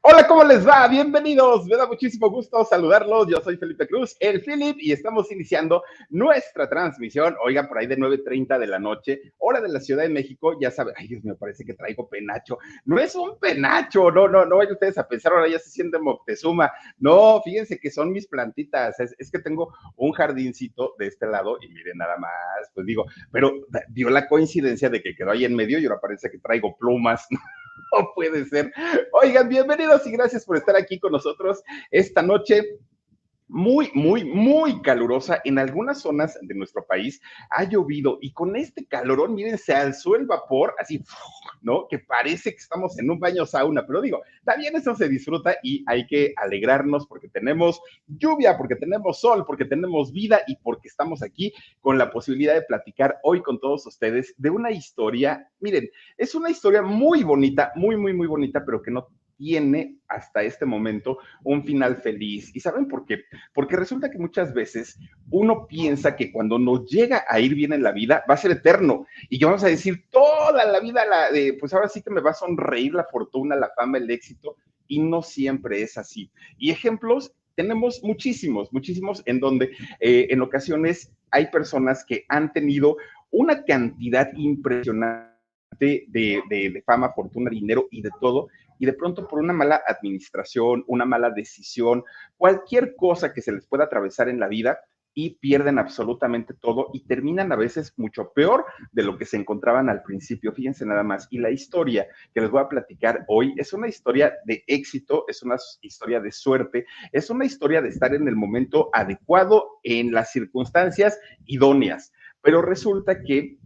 Hola, ¿cómo les va? Bienvenidos. Me da muchísimo gusto saludarlos. Yo soy Felipe Cruz, el Philip, y estamos iniciando nuestra transmisión. Oigan, por ahí de 9:30 de la noche, hora de la Ciudad de México. Ya saben, ay, Dios mío, parece que traigo penacho. No es un penacho, no vayan ustedes a pensar, ahora ya se siente Moctezuma. No, fíjense que son mis plantitas. Es que tengo un jardincito de este lado y miren nada más, pues digo, pero dio la coincidencia de que quedó ahí en medio y ahora parece que traigo plumas. No puede ser. Oigan, bienvenidos y gracias por estar aquí con nosotros esta noche muy calurosa. En algunas zonas de nuestro país ha llovido y con este calorón, miren, se alzó el vapor, así, ¿no? Que parece que estamos en un baño sauna, pero digo, también eso se disfruta y hay que alegrarnos porque tenemos lluvia, porque tenemos sol, porque tenemos vida y porque estamos aquí con la posibilidad de platicar hoy con todos ustedes de una historia. Miren, es una historia muy bonita, muy bonita, pero que no tiene hasta este momento un final feliz. ¿Y saben por qué? Porque resulta que muchas veces uno piensa que cuando nos llega a ir bien en la vida va a ser eterno y que vamos a decir toda la vida, pues ahora sí que me va a sonreír la fortuna, la fama, el éxito, y no siempre es así. Y ejemplos tenemos muchísimos en donde en ocasiones hay personas que han tenido una cantidad impresionante de fama, fortuna, dinero y de todo, y de pronto por una mala administración, una mala decisión, cualquier cosa que se les pueda atravesar en la vida y pierden absolutamente todo y terminan a veces mucho peor de lo que se encontraban al principio. Fíjense nada más. Y la historia que les voy a platicar hoy es una historia de éxito, es una historia de suerte, es una historia de estar en el momento adecuado, en las circunstancias idóneas. Pero resulta que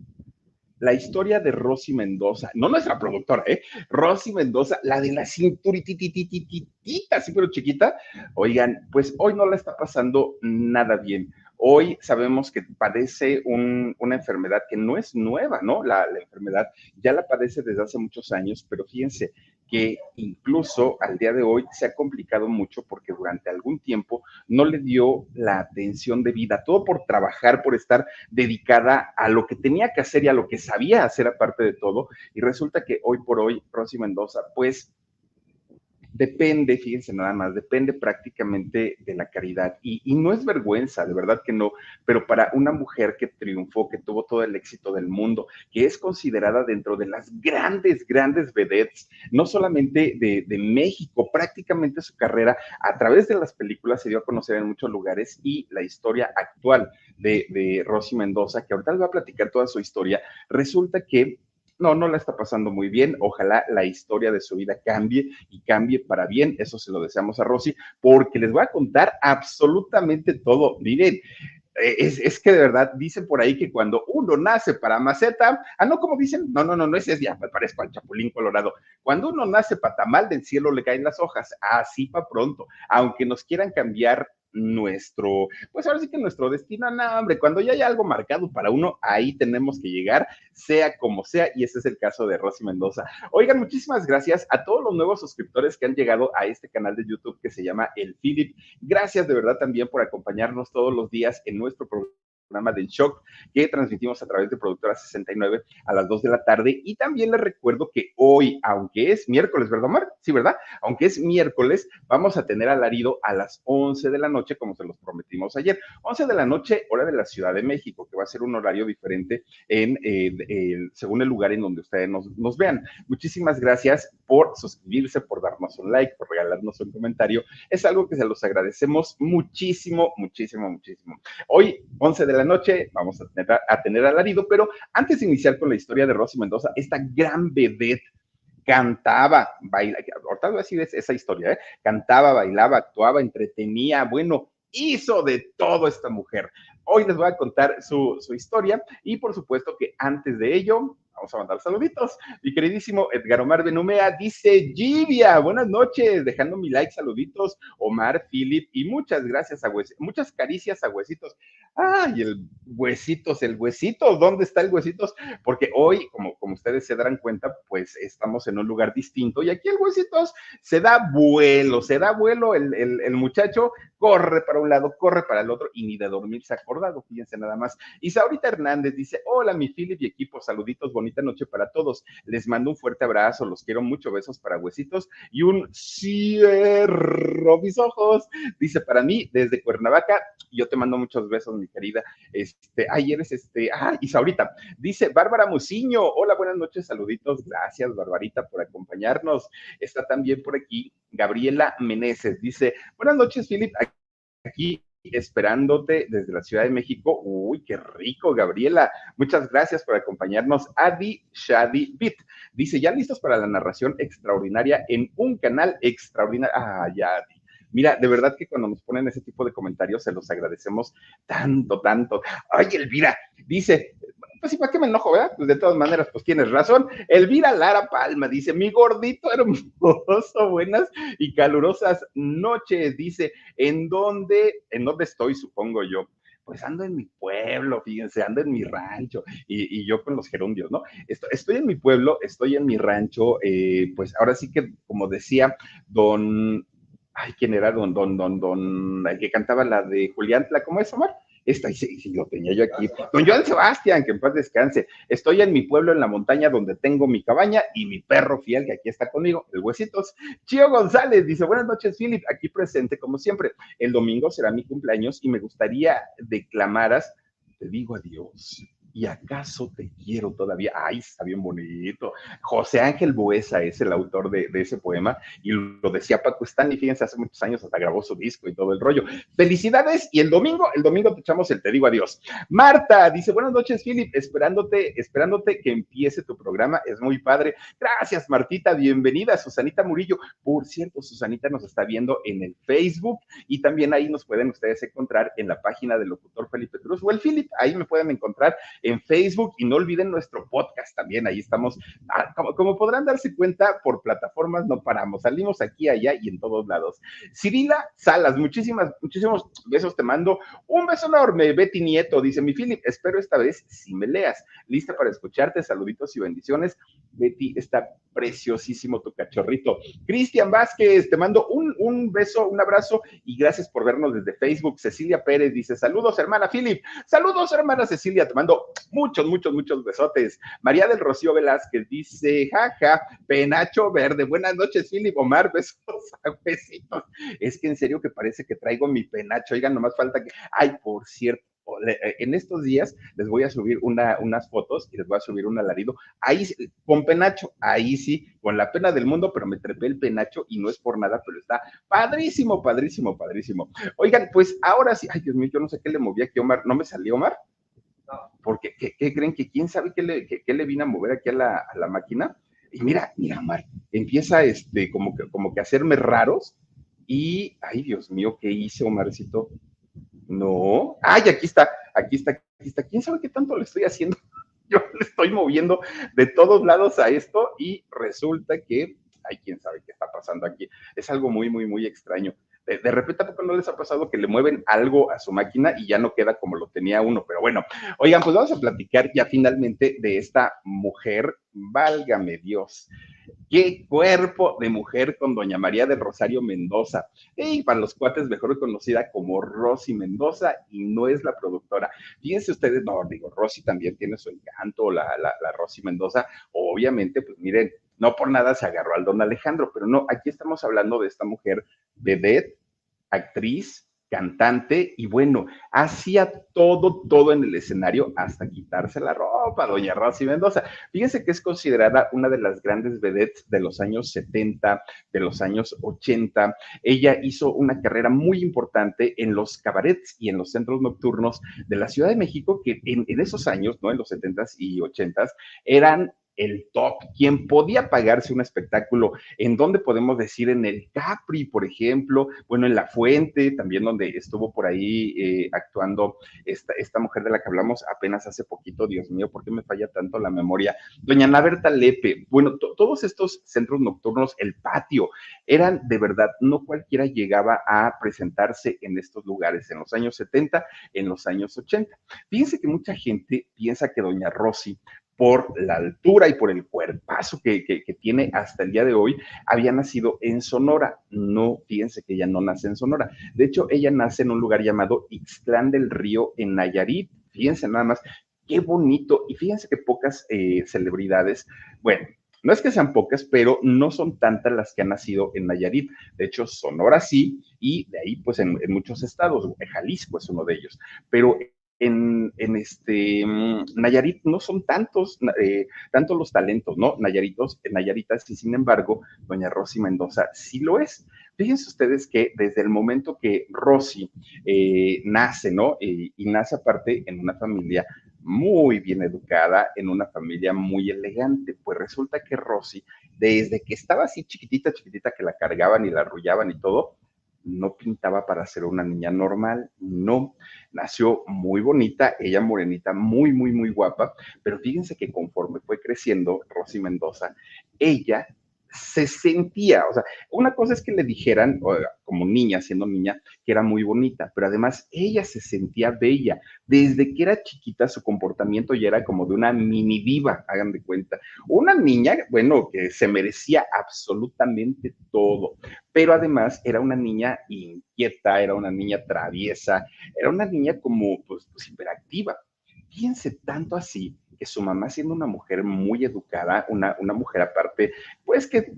la historia de Rosy Mendoza, no nuestra productora, Rosy Mendoza, la de la cinturititititita, así pero chiquita, oigan, pues hoy no la está pasando nada bien. Hoy sabemos que padece una enfermedad que no es nueva, ¿no? La enfermedad ya la padece desde hace muchos años, pero fíjense que incluso al día de hoy se ha complicado mucho porque durante algún tiempo no le dio la atención debida, todo por trabajar, por estar dedicada a lo que tenía que hacer y a lo que sabía hacer aparte de todo. Y resulta que hoy por hoy, Rosy Mendoza, pues depende, fíjense nada más, depende prácticamente de la caridad. Y no es vergüenza, de verdad que no, pero para una mujer que triunfó, que tuvo todo el éxito del mundo, que es considerada dentro de las grandes vedettes, no solamente de México, prácticamente su carrera a través de las películas se dio a conocer en muchos lugares y la historia actual de Rosy Mendoza, que ahorita les voy a platicar toda su historia, resulta que no la está pasando muy bien. Ojalá la historia de su vida cambie y cambie para bien. Eso se lo deseamos a Rosy, porque les voy a contar absolutamente todo. Miren, es que de verdad dicen por ahí que cuando uno nace para maceta, no, como dicen, no, ese es ya, me parezco al Chapulín Colorado. Cuando uno nace para tamal, del cielo le caen las hojas, así para pronto, aunque nos quieran cambiar pues ahora sí que nuestro destino, no, hombre, cuando ya hay algo marcado para uno, ahí tenemos que llegar, sea como sea, y ese es el caso de Rosy Mendoza. Oigan, muchísimas gracias a todos los nuevos suscriptores que han llegado a este canal de YouTube que se llama El Philip. Gracias de verdad también por acompañarnos todos los días en nuestro programa del Shock que transmitimos a través de Productora 69 a las 2 de la tarde. Y también les recuerdo que hoy, aunque es miércoles, ¿verdad, Omar? Sí, ¿verdad? Aunque es miércoles, vamos a tener alarido a las 11 de la noche, como se los prometimos ayer. 11 de la noche, hora de la Ciudad de México, que va a ser un horario diferente según el lugar en donde ustedes nos vean. Muchísimas gracias por suscribirse, por darnos un like, por regalarnos un comentario. Es algo que se los agradecemos muchísimo. Hoy, 11 de la noche, vamos a tener alarido, pero antes de iniciar con la historia de Rosy Mendoza, esta gran vedette cantaba, bailaba, ahorita voy a decir esa historia, cantaba, bailaba, actuaba, entretenía, bueno, hizo de todo esta mujer. Hoy les voy a contar su historia y por supuesto que antes de ello, vamos a mandar saluditos. Mi queridísimo Edgar Omar Benumea dice, Givia, buenas noches, dejando mi like, saluditos, Omar, Philip, y muchas gracias muchas caricias a Huesitos. Ay, el Huesitos, ¿dónde está el Huesitos? Porque hoy, como ustedes se darán cuenta, pues estamos en un lugar distinto y aquí el Huesitos se da vuelo el muchacho, corre para un lado, corre para el otro y ni de dormir se ha acordado, fíjense nada más. Isaurita Hernández dice, hola mi Philip y equipo, saluditos bonitos bonita noche para todos. Les mando un fuerte abrazo, los quiero mucho, besos para huesitos y un cierro mis ojos. Dice, para mí, desde Cuernavaca, yo te mando muchos besos, mi querida. Ayer es Isaurita. Dice Bárbara Muciño, hola, buenas noches, saluditos, gracias, Barbarita, por acompañarnos. Está también por aquí Gabriela Meneses, dice, buenas noches, Philip, aquí esperándote desde la Ciudad de México. Uy, qué rico, Gabriela. Muchas gracias por acompañarnos. Adi Shadi Bit dice, ya listos para la narración extraordinaria en un canal extraordinario. Ah, ya, Adi. Mira, de verdad que cuando nos ponen ese tipo de comentarios se los agradecemos tanto, tanto. Ay, Elvira, dice, pues sí, ¿para qué me enojo, verdad? Pues de todas maneras, pues tienes razón. Elvira Lara Palma dice, mi gordito hermoso, buenas y calurosas noches, dice, ¿en dónde estoy, supongo yo? Pues ando en mi pueblo, fíjense, ando en mi rancho y yo con los gerundios, ¿no? Estoy en mi pueblo, estoy en mi rancho, pues ahora sí que, como decía don, ay, ¿quién era? El que cantaba la de Julián, ¿cómo es, Omar? Sí, lo tenía yo aquí. Don Joan Sebastián, que en paz descanse. Estoy en mi pueblo, en la montaña, donde tengo mi cabaña y mi perro fiel, que aquí está conmigo, el Huesitos. Chío González dice, buenas noches, Philip, aquí presente, como siempre. El domingo será mi cumpleaños y me gustaría declamaras, te digo adiós. ¿Y acaso te quiero todavía? Ay, está bien bonito. José Ángel Buesa es el autor de ese poema y lo decía Paco Stanley, fíjense, hace muchos años hasta grabó su disco y todo el rollo. Felicidades y el domingo te echamos el te digo adiós. Marta dice, buenas noches, Philip, esperándote que empiece tu programa, es muy padre. Gracias, Martita, bienvenida. Susanita Murillo, por cierto, Susanita nos está viendo en el Facebook y también ahí nos pueden ustedes encontrar en la página del locutor Felipe Cruz o el Philip, ahí me pueden encontrar en Facebook y no olviden nuestro podcast también, ahí estamos, como podrán darse cuenta, por plataformas no paramos, salimos aquí, allá y en todos lados. Cirila Salas, muchísimos besos te mando, un beso enorme. Betty Nieto dice, mi Philip, espero esta vez si me leas, lista para escucharte, saluditos y bendiciones. Betty, está preciosísimo tu cachorrito. Cristian Vázquez, te mando un beso, un abrazo y gracias por vernos desde Facebook. Cecilia Pérez dice, saludos hermana Philip, saludos hermana Cecilia, te mando muchos besotes. María del Rocío Velázquez dice, jaja, penacho verde, buenas noches Philip, Omar, besos a besitos. Es que en serio que parece que traigo mi penacho, oigan, nomás falta que, ay, por cierto, en estos días les voy a subir unas fotos y les voy a subir un alarido, ahí con penacho, ahí sí, con la pena del mundo, pero me trepé el penacho y no es por nada, pero está padrísimo. Oigan, pues ahora sí, ay Dios mío, yo no sé qué le moví aquí, Omar, ¿no me salió, Omar? Porque, ¿qué creen? Que quién sabe qué le vine a mover aquí a la máquina. Y mira, Omar, empieza como que a hacerme raros. Y, ay, Dios mío, ¿qué hice, Omarcito? No. Ay, aquí está. ¿Quién sabe qué tanto le estoy haciendo? Yo le estoy moviendo de todos lados a esto y resulta que, ay, quién sabe qué está pasando aquí. Es algo muy extraño. De repente, ¿a poco no les ha pasado que le mueven algo a su máquina y ya no queda como lo tenía uno? Pero bueno, oigan, pues vamos a platicar ya finalmente de esta mujer, válgame Dios. Qué cuerpo de mujer con doña María del Rosario Mendoza. Y para los cuates, mejor conocida como Rosy Mendoza, y no es la productora. Fíjense ustedes, no, digo, Rosy también tiene su encanto, la Rosy Mendoza. Obviamente, pues miren, no por nada se agarró al don Alejandro, pero no, aquí estamos hablando de esta mujer vedette, actriz, cantante y bueno, hacía todo en el escenario hasta quitarse la ropa, doña Rosy Mendoza. Fíjense que es considerada una de las grandes vedettes de los años 70, de los años 80. Ella hizo una carrera muy importante en los cabarets y en los centros nocturnos de la Ciudad de México, que en esos años, ¿no? En los 70s y 80s, eran el top, quien podía pagarse un espectáculo, en donde podemos decir en el Capri, por ejemplo, bueno, en La Fuente, también donde estuvo por ahí actuando esta mujer de la que hablamos apenas hace poquito, Dios mío, ¿por qué me falla tanto la memoria? Doña Naberta Lepe, bueno, todos estos centros nocturnos, el patio, eran de verdad, no cualquiera llegaba a presentarse en estos lugares, en los años 70, en los años 80. Fíjense que mucha gente piensa que doña Rosy, por la altura y por el cuerpazo que tiene hasta el día de hoy, había nacido en Sonora. No, fíjense que ella no nace en Sonora. De hecho, ella nace en un lugar llamado Ixtlán del Río, en Nayarit. Fíjense nada más, qué bonito. Y fíjense que pocas celebridades, bueno, no es que sean pocas, pero no son tantas las que han nacido en Nayarit. De hecho, Sonora sí, y de ahí, pues en muchos estados, Jalisco es uno de ellos. Pero Nayarit no son tantos los talentos, ¿no? Nayaritas, y sin embargo, doña Rosy Mendoza sí lo es. Fíjense ustedes que desde el momento que Rosy nace, ¿no? Y nace aparte en una familia muy bien educada, en una familia muy elegante. Pues resulta que Rosy, desde que estaba así chiquitita, chiquitita, que la cargaban y la arrullaban y todo, no pintaba para ser una niña normal, no. Nació muy bonita, ella morenita, muy, muy, muy guapa, pero fíjense que conforme fue creciendo Rosy Mendoza, ella se sentía, o sea, una cosa es que le dijeran, como niña, siendo niña, que era muy bonita, pero además ella se sentía bella. Desde que era chiquita, su comportamiento ya era como de una mini diva, hagan de cuenta. Una niña, bueno, que se merecía absolutamente todo, pero además era una niña inquieta, era una niña traviesa, era una niña como, pues hiperactiva. Fíjense tanto así que su mamá, siendo una mujer muy educada, una mujer aparte, pues que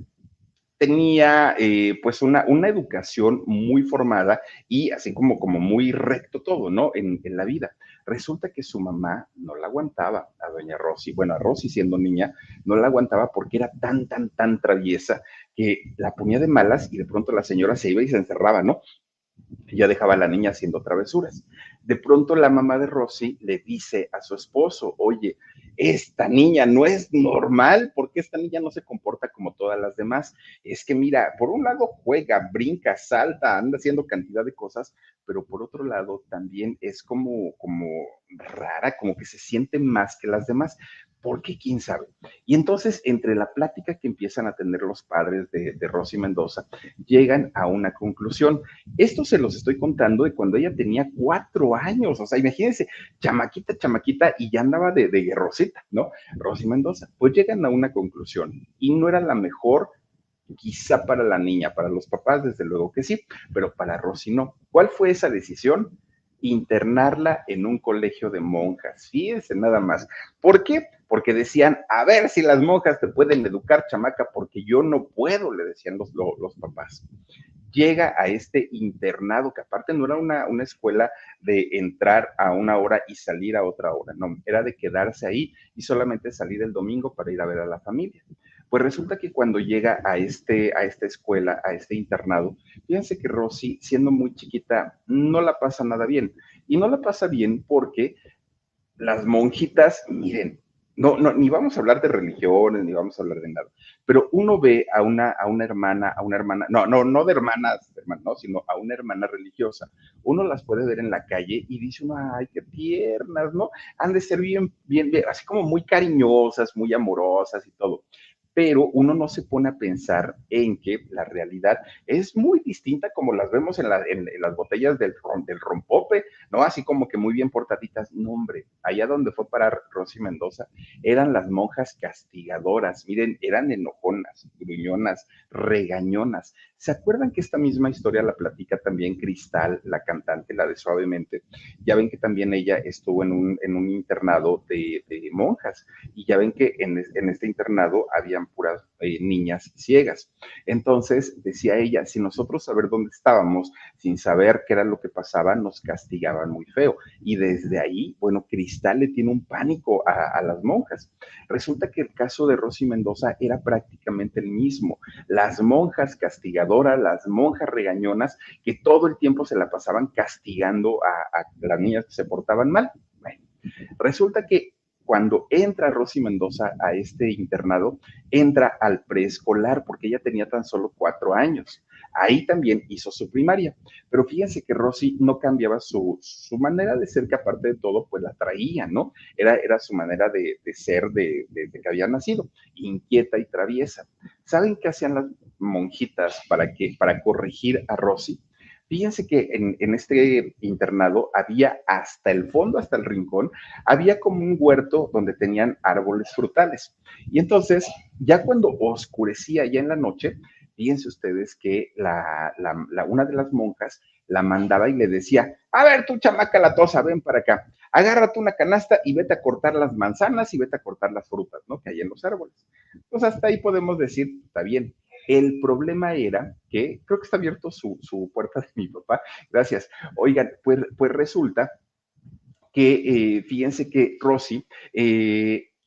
tenía pues una educación muy formada y así como muy recto todo, ¿no? En la vida. Resulta que su mamá no la aguantaba a doña Rosy, bueno, a Rosy siendo niña, no la aguantaba porque era tan traviesa que la ponía de malas y de pronto la señora se iba y se encerraba, ¿no? Y ya dejaba a la niña haciendo travesuras. De pronto la mamá de Rosy le dice a su esposo, oye, esta niña no es normal, porque esta niña no se comporta como todas las demás. Es que mira, por un lado juega, brinca, salta, anda haciendo cantidad de cosas, pero por otro lado también es como rara, como que se siente más que las demás. ¿Por qué? ¿Quién sabe? Y entonces, entre la plática que empiezan a tener los padres de Rosy Mendoza, llegan a una conclusión. Esto se los estoy contando de cuando ella tenía 4 años, o sea, imagínense, chamaquita, chamaquita, y ya andaba de guerrosita, ¿no? Rosy Mendoza. Pues llegan a una conclusión, y no era la mejor, quizá para la niña, para los papás, desde luego que sí, pero para Rosy no. ¿Cuál fue esa decisión? Internarla en un colegio de monjas. Fíjense nada más. ¿Por qué? Porque decían, a ver si las monjas te pueden educar, chamaca, porque yo no puedo, le decían los papás. Llega a este internado, que aparte no era una escuela de entrar a una hora y salir a otra hora, no, era de quedarse ahí y solamente salir el domingo para ir a ver a la familia. Pues resulta que cuando llega a esta escuela, a este internado, fíjense que Rosy, siendo muy chiquita, no la pasa nada bien. Y no la pasa bien porque las monjitas, miren, no, ni vamos a hablar de religiones, ni vamos a hablar de nada, pero uno ve a una hermana, no de hermanas, no, sino a una hermana religiosa. Uno las puede ver en la calle y dice uno, ay, qué tiernas, ¿no? Han de ser bien, así como muy cariñosas, muy amorosas y todo, pero uno no se pone a pensar en que la realidad es muy distinta como las vemos en las botellas del rompope, ¿no? Así como que muy bien portaditas. No, hombre, allá donde fue para Rosy Mendoza, eran las monjas castigadoras, miren, eran enojonas, gruñonas, regañonas. ¿Se acuerdan que esta misma historia la platica también Cristal, la cantante, la de Suavemente? Ya ven que también ella estuvo en un internado de monjas, y ya ven que en este internado habían puras niñas ciegas. Entonces, decía ella, si nosotros saber dónde estábamos, sin saber qué era lo que pasaba, nos castigaban muy feo. Y desde ahí, bueno, Cristal le tiene un pánico a las monjas. Resulta que el caso de Rosy Mendoza era prácticamente el mismo. Las monjas castigadoras, las monjas regañonas, que todo el tiempo se la pasaban castigando a las niñas que se portaban mal. Bueno, resulta que cuando entra Rosy Mendoza a este internado, entra al preescolar porque ella tenía tan solo 4 años. Ahí también hizo su primaria. Pero fíjense que Rosy no cambiaba su manera de ser, que aparte de todo, pues la traía, ¿no? Era su manera de ser de que había nacido, inquieta y traviesa. ¿Saben qué hacían las monjitas para corregir a Rosy? Fíjense que en este internado había hasta el fondo, hasta el rincón, había como un huerto donde tenían árboles frutales. Y entonces, ya cuando oscurecía ya en la noche, Fíjense ustedes que una de las monjas la mandaba y le decía, a ver, tú chamaca latosa, ven para acá, agárrate una canasta y vete a cortar las manzanas y vete a cortar las frutas, ¿no? Que hay en los árboles. Pues hasta ahí podemos decir, está bien. El problema era que, creo que está abierto su puerta de mi papá, gracias. Oigan, pues resulta que fíjense que Rosy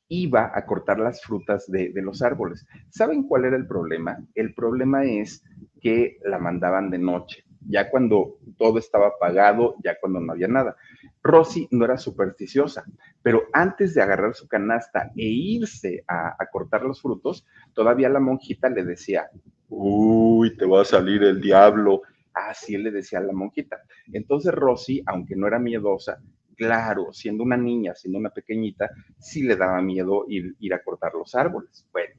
iba a cortar las frutas de los árboles. ¿Saben cuál era el problema? El problema es que la mandaban de noche, ya cuando todo estaba apagado, ya cuando no había nada. Rosy no era supersticiosa, pero antes de agarrar su canasta e irse a cortar los frutos, todavía la monjita le decía, uy, te va a salir el diablo. Así le decía a la monjita. Entonces Rosy, aunque no era miedosa, claro, siendo una niña, siendo una pequeñita, sí le daba miedo ir a cortar los árboles. Bueno,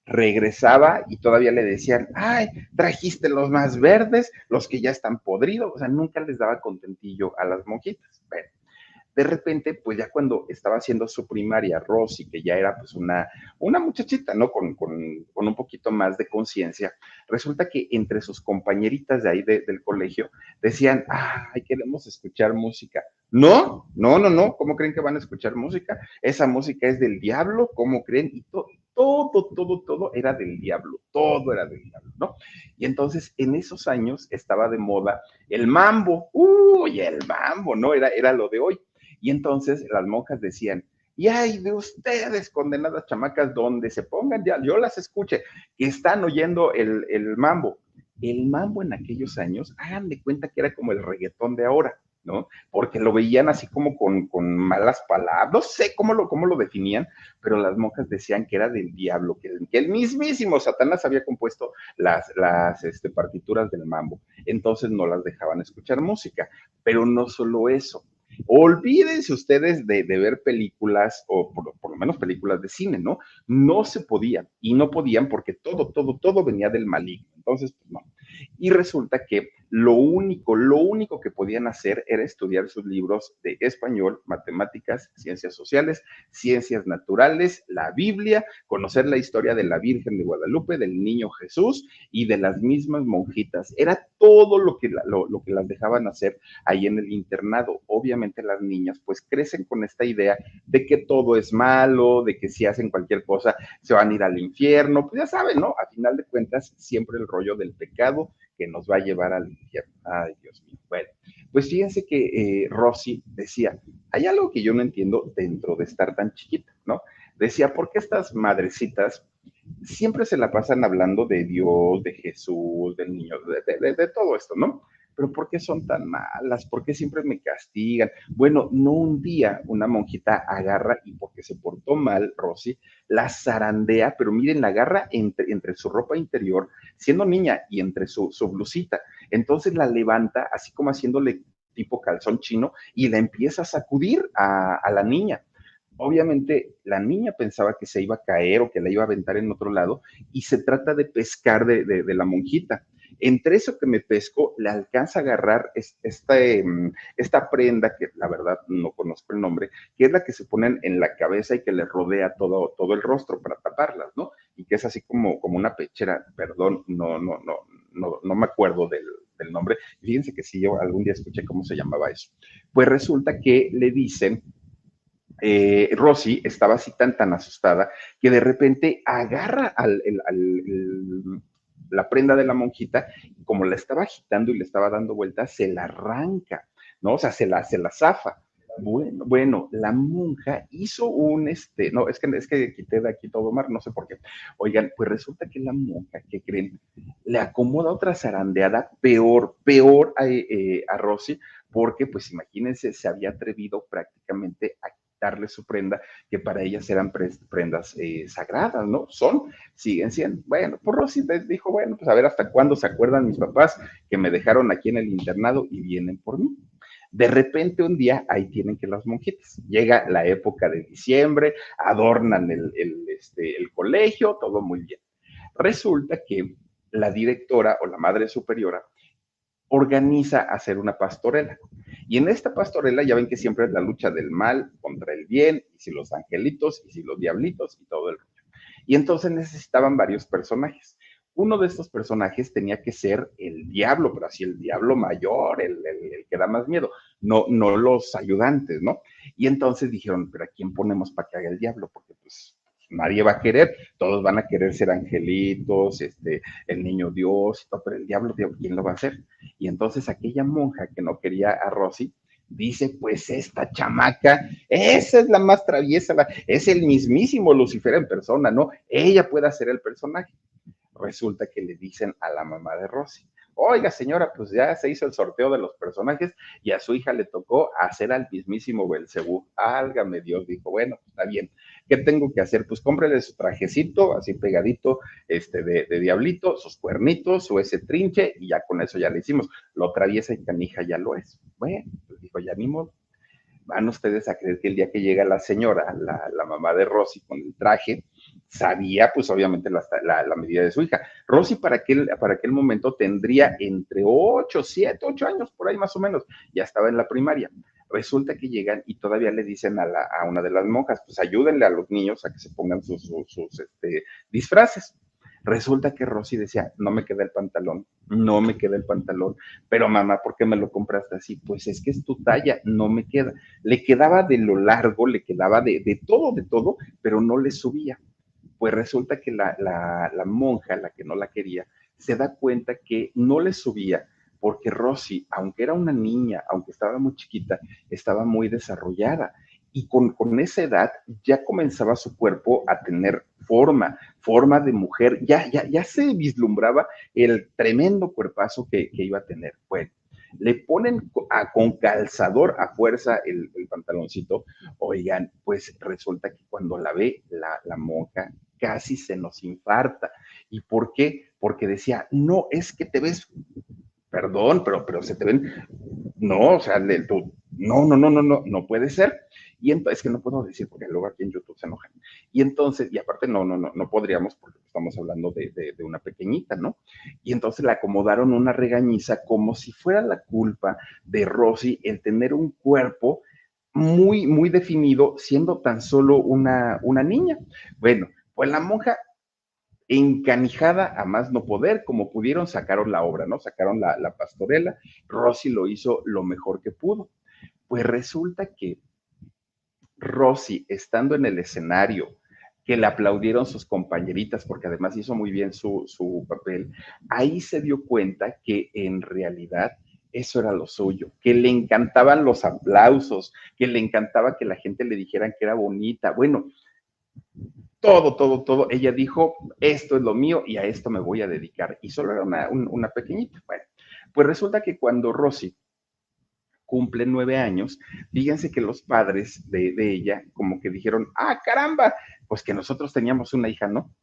regresaba y todavía le decían, ay, trajiste los más verdes, los que ya están podridos, o sea, nunca les daba contentillo a las monjitas. Bueno, de repente, pues ya cuando estaba haciendo su primaria, Rosy, que ya era pues una muchachita, ¿no? Con un poquito más de conciencia, resulta que entre sus compañeritas de ahí del colegio decían, ay, queremos escuchar música. No, no, no, no, ¿cómo creen que van a escuchar música? Esa música es del diablo, ¿cómo creen? Y todo era del diablo, todo era del diablo, ¿no? Y entonces en esos años estaba de moda el mambo, uy, el mambo, ¿no? Era lo de hoy. Y entonces las monjas decían, y ay de ustedes, condenadas chamacas, donde se pongan, ya, yo las escuché, que están oyendo el mambo. El mambo en aquellos años, hagan de cuenta que era como el reggaetón de ahora, ¿no? Porque lo veían así como con malas palabras, no sé cómo lo definían, pero las monjas decían que era del diablo, que el mismísimo Satanás había compuesto las partituras del mambo. Entonces no las dejaban escuchar música. Pero no solo eso, olvídense ustedes de ver películas o por lo menos películas de cine, ¿no? No se podía y no podían porque todo venía del maligno. Entonces, pues no. Y resulta que lo único que podían hacer era estudiar sus libros de español, matemáticas, ciencias sociales, ciencias naturales, la Biblia, conocer la historia de la Virgen de Guadalupe, del niño Jesús y de las mismas monjitas. Era todo lo que las dejaban hacer ahí en el internado. Obviamente las niñas pues crecen con esta idea de que todo es malo, de que si hacen cualquier cosa se van a ir al infierno, pues ya saben, ¿no? A final de cuentas, siempre el rollo del pecado que nos va a llevar al infierno. Ay, Dios mío. Bueno, pues fíjense que Rosy decía, hay algo que yo no entiendo dentro de estar tan chiquita, ¿no? Decía, ¿por qué estas madrecitas siempre se la pasan hablando de Dios, de Jesús, del niño, de todo esto, ¿no? Pero ¿por qué son tan malas? ¿Por qué siempre me castigan? Bueno, no un día una monjita agarra y porque se portó mal, Rosy, la zarandea, pero miren, la agarra entre su ropa interior, siendo niña, y entre su blusita. Entonces la levanta, así como haciéndole tipo calzón chino, y la empieza a sacudir a la niña. Obviamente la niña pensaba que se iba a caer o que la iba a aventar en otro lado y se trata de pescar de la monjita. Entre eso que me pesco, le alcanza a agarrar esta prenda, que la verdad no conozco el nombre, que es la que se ponen en la cabeza y que le rodea todo el rostro para taparlas, ¿no? Y que es así como una pechera, perdón, no me acuerdo del nombre. Fíjense que sí, yo algún día escuché cómo se llamaba eso. Pues resulta que le dicen Rosy estaba así tan asustada que de repente agarra la prenda de la monjita y como la estaba agitando y le estaba dando vueltas, se la arranca, ¿no? O sea, se la zafa. Bueno, la monja hizo no, es que quité de aquí todo mar, no sé por qué. Oigan, pues resulta que la monja, ¿qué creen? Le acomoda otra zarandeada peor a Rosy, porque pues imagínense, se había atrevido prácticamente a darle su prenda, que para ellas eran prendas sagradas, ¿no? Siguen siendo. Bueno, pues Rosy les dijo, bueno, pues a ver hasta cuándo se acuerdan mis papás que me dejaron aquí en el internado y vienen por mí. De repente un día ahí tienen que las monjitas. Llega la época de diciembre, adornan el colegio, todo muy bien. Resulta que la directora o la madre superiora organiza hacer una pastorela. Y en esta pastorela ya ven que siempre es la lucha del mal contra el bien, y si los angelitos, y si los diablitos, y todo el rollo. Y entonces necesitaban varios personajes. Uno de estos personajes tenía que ser el diablo, pero así el diablo mayor, el que da más miedo, no los ayudantes, ¿no? Y entonces dijeron, pero ¿a quién ponemos para que haga el diablo? Porque pues nadie va a querer, todos van a querer ser angelitos, el niño Dios, y todo, pero el diablo, ¿quién lo va a hacer? Y entonces aquella monja que no quería a Rosy, dice, pues esta chamaca, esa es la más traviesa, es el mismísimo Lucifer en persona, ¿no? Ella puede hacer el personaje. Resulta que le dicen a la mamá de Rosy, oiga señora, pues ya se hizo el sorteo de los personajes y a su hija le tocó hacer al mismísimo Belcebú. Álgame Dios, dijo, bueno, está bien, ¿qué tengo que hacer? Pues cómprele su trajecito, así pegadito, de diablito, sus cuernitos, su ese trinche, y ya con eso ya le hicimos. Lo traviesa y canija ya lo es. Bueno, pues dijo, ya ni modo. Van ustedes a creer que el día que llega la señora, la mamá de Rosy con el traje, sabía pues obviamente la medida de su hija. Rosy para aquel momento tendría entre 8, 7, 8 años, por ahí más o menos, ya estaba en la primaria. Resulta que llegan y todavía le dicen a una de las monjas, pues ayúdenle a los niños a que se pongan sus disfraces. Resulta que Rosy decía, no me queda el pantalón, no me queda el pantalón, pero mamá, ¿por qué me lo compraste así? Pues es que es tu talla, no me queda. Le quedaba de lo largo, le quedaba de todo, pero no le subía. Pues resulta que la monja, la que no la quería, se da cuenta que no le subía porque Rosy, aunque era una niña, aunque estaba muy chiquita, estaba muy desarrollada. Y con esa edad ya comenzaba su cuerpo a tener forma de mujer, ya se vislumbraba el tremendo cuerpazo que iba a tener. Bueno, le ponen con calzador a fuerza el pantaloncito. Oigan, pues resulta que cuando la ve la monja casi se nos infarta. ¿Y por qué? Porque decía, no, es que te ves, perdón, pero se te ven, no, o sea, no puede ser. Y entonces, es que no puedo decir, porque luego aquí en YouTube se enojan. Y entonces, y aparte no podríamos, porque estamos hablando de una pequeñita, ¿no? Y entonces la acomodaron una regañiza como si fuera la culpa de Rosy el tener un cuerpo muy definido, siendo tan solo una niña. Bueno, pues la monja encanijada a más no poder, como pudieron, sacaron la obra, ¿no? Sacaron la pastorela, Rosy lo hizo lo mejor que pudo. Pues resulta que Rosy, estando en el escenario, que le aplaudieron sus compañeritas, porque además hizo muy bien su papel, ahí se dio cuenta que en realidad eso era lo suyo, que le encantaban los aplausos, que le encantaba que la gente le dijera que era bonita. Bueno, todo. Ella dijo, esto es lo mío y a esto me voy a dedicar. Y solo era una pequeñita. Bueno, pues resulta que cuando Rosy cumple 9 años, fíjense que los padres de ella como que dijeron, ah, caramba, pues que nosotros teníamos una hija, ¿no?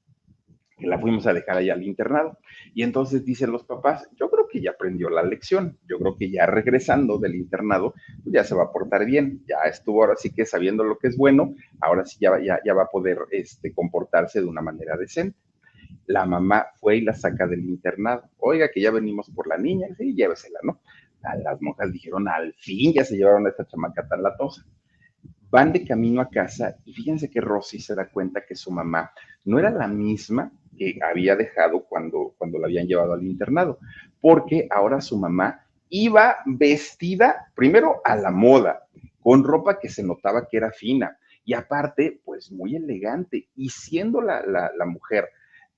Que la fuimos a dejar allá al internado. Y entonces dicen los papás, yo creo que ya aprendió la lección, yo creo que ya regresando del internado, pues ya se va a portar bien, ya estuvo ahora sí que sabiendo lo que es bueno, ahora sí ya va a poder comportarse de una manera decente. La mamá fue y la saca del internado. Oiga, que ya venimos por la niña, sí, llévesela, ¿no? Las monjas dijeron, al fin ya se llevaron a esta chamaca tan latosa. Van de camino a casa y fíjense que Rosy se da cuenta que su mamá no era la misma que había dejado cuando la habían llevado al internado, porque ahora su mamá iba vestida primero a la moda, con ropa que se notaba que era fina y aparte, pues muy elegante. Y siendo la mujer